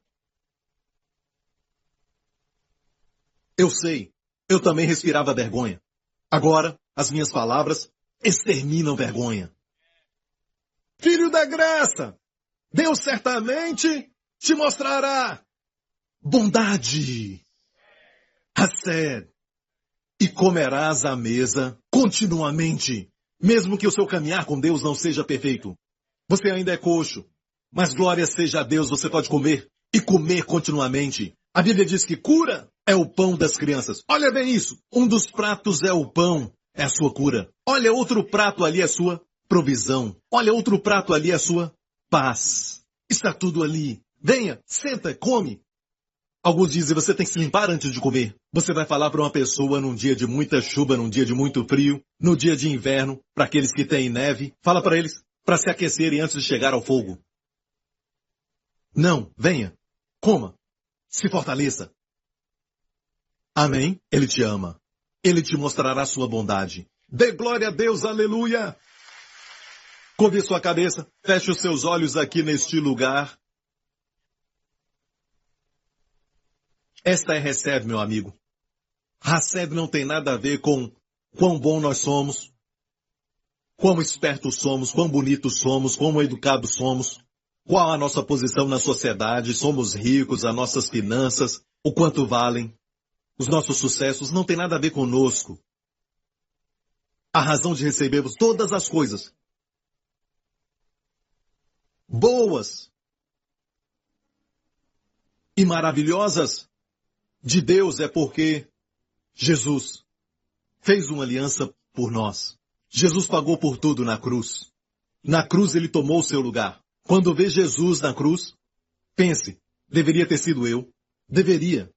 B: Eu sei, eu também respirava vergonha. Agora, as minhas palavras exterminam vergonha. Filho da graça, Deus certamente te mostrará bondade, Hassed, e comerás à mesa continuamente, mesmo que o seu caminhar com Deus não seja perfeito. Você ainda é coxo, mas glória seja a Deus, você pode comer e comer continuamente. A Bíblia diz que cura é o pão das crianças. Olha bem isso. Um dos pratos é o pão, é a sua cura. Olha, outro prato ali é a sua provisão. Olha, outro prato ali é a sua paz. Está tudo ali. Venha, senta, come. Alguns dizem, você tem que se limpar antes de comer. Você vai falar para uma pessoa num dia de muita chuva, num dia de muito frio, no dia de inverno, para aqueles que têm neve. Fala para eles, para se aquecerem antes de chegar ao fogo. Não, venha, coma, se fortaleça. Amém? Ele te ama. Ele te mostrará sua bondade. Dê glória a Deus, aleluia! Curve sua cabeça, feche os seus olhos aqui neste lugar. Esta é Hassed, meu amigo. Hassed não tem nada a ver com quão bom nós somos, quão espertos somos, quão bonitos somos, quão educados somos, qual a nossa posição na sociedade, somos ricos, as nossas finanças, o quanto valem. Os nossos sucessos não tem nada a ver conosco. A razão de recebermos todas as coisas boas e maravilhosas de Deus é porque Jesus fez uma aliança por nós. Jesus pagou por tudo na cruz. Na cruz ele tomou o seu lugar. Quando vê Jesus na cruz, pense, deveria ter sido eu. Deveria.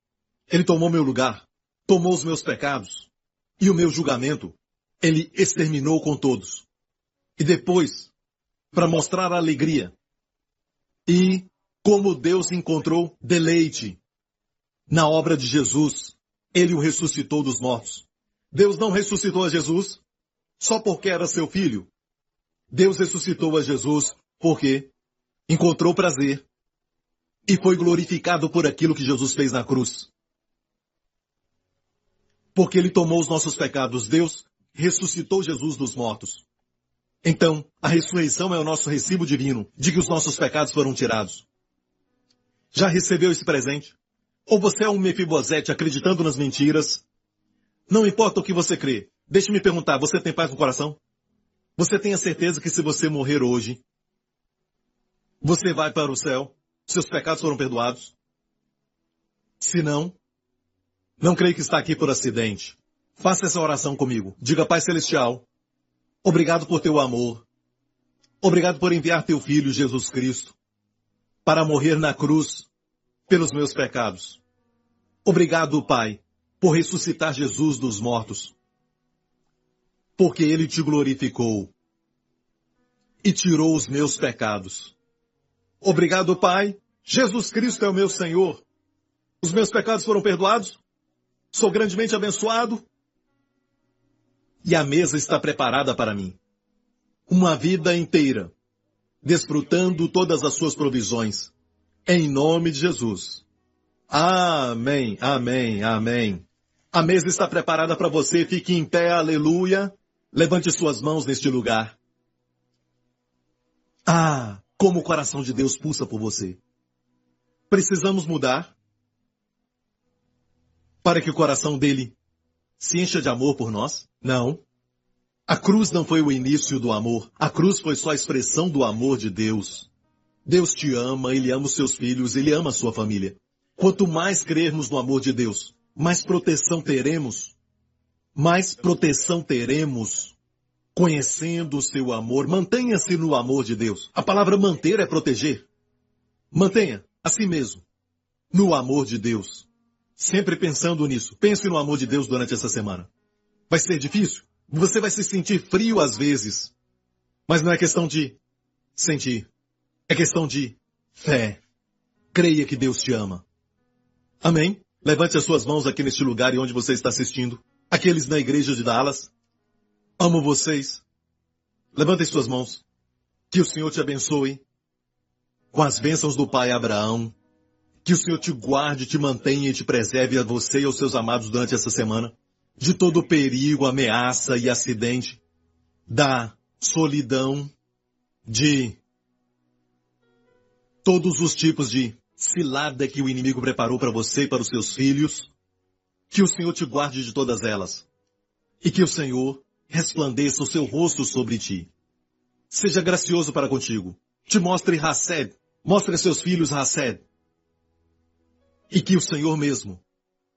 B: Ele tomou meu lugar, tomou os meus pecados e o meu julgamento. Ele exterminou com todos. E depois, para mostrar a alegria e como Deus encontrou deleite na obra de Jesus, ele o ressuscitou dos mortos. Deus não ressuscitou a Jesus só porque era seu filho. Deus ressuscitou a Jesus porque encontrou prazer e foi glorificado por aquilo que Jesus fez na cruz. Porque ele tomou os nossos pecados. Deus ressuscitou Jesus dos mortos. Então, a ressurreição é o nosso recibo divino de que os nossos pecados foram tirados. Já recebeu esse presente? Ou você é um Mefibosete acreditando nas mentiras? Não importa o que você crê. Deixe-me perguntar, você tem paz no coração? Você tem a certeza que se você morrer hoje, você vai para o céu? Seus pecados foram perdoados? Se não, não creio que está aqui por acidente. Faça essa oração comigo. Diga, Pai Celestial, obrigado por teu amor. Obrigado por enviar teu Filho, Jesus Cristo, para morrer na cruz pelos meus pecados. Obrigado, Pai, por ressuscitar Jesus dos mortos, porque ele te glorificou e tirou os meus pecados. Obrigado, Pai. Jesus Cristo é o meu Senhor. Os meus pecados foram perdoados. Sou grandemente abençoado. E a mesa está preparada para mim. Uma vida inteira, desfrutando todas as suas provisões. Em nome de Jesus. Amém, amém, amém. A mesa está preparada para você. Fique em pé, aleluia. Levante suas mãos neste lugar. Ah, como o coração de Deus pulsa por você. Precisamos mudar para que o coração dele se encha de amor por nós? Não. A cruz não foi o início do amor. A cruz foi só a expressão do amor de Deus. Deus te ama, Ele ama os seus filhos, Ele ama a sua família. Quanto mais crermos no amor de Deus, mais proteção teremos. Mais proteção teremos. Conhecendo o seu amor, mantenha-se no amor de Deus. A palavra manter é proteger. Mantenha a si mesmo no amor de Deus. Sempre pensando nisso. Pense no amor de Deus durante essa semana. Vai ser difícil. Você vai se sentir frio às vezes. Mas não é questão de sentir. É questão de fé. Creia que Deus te ama. Amém? Levante as suas mãos aqui neste lugar e onde você está assistindo. Aqueles na igreja de Dallas. Amo vocês. Levantem suas mãos. Que o Senhor te abençoe com as bênçãos do Pai Abraão. Que o Senhor te guarde, te mantenha e te preserve a você e aos seus amados durante essa semana. De todo perigo, ameaça e acidente. Da solidão. De todos os tipos de cilada que o inimigo preparou para você e para os seus filhos. Que o Senhor te guarde de todas elas. E que o Senhor resplandeça o seu rosto sobre ti. Seja gracioso para contigo. Te mostre Hased. Mostre a seus filhos Hased. E que o Senhor mesmo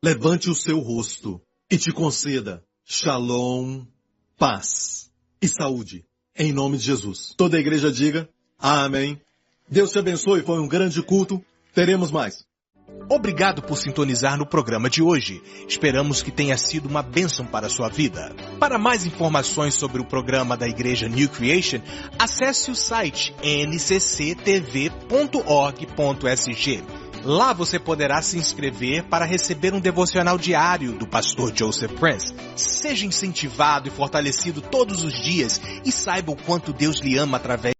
B: levante o seu rosto e te conceda Shalom, paz e saúde. Em nome de Jesus. Toda a igreja diga amém. Deus te abençoe. Foi um grande culto. Teremos mais.
A: Obrigado por sintonizar no programa de hoje. Esperamos que tenha sido uma bênção para a sua vida. Para mais informações sobre o programa da Igreja New Creation, acesse o site ncctv.org.sg. Lá você poderá se inscrever para receber um devocional diário do pastor Joseph Prince. Seja incentivado e fortalecido todos os dias e saiba o quanto Deus lhe ama através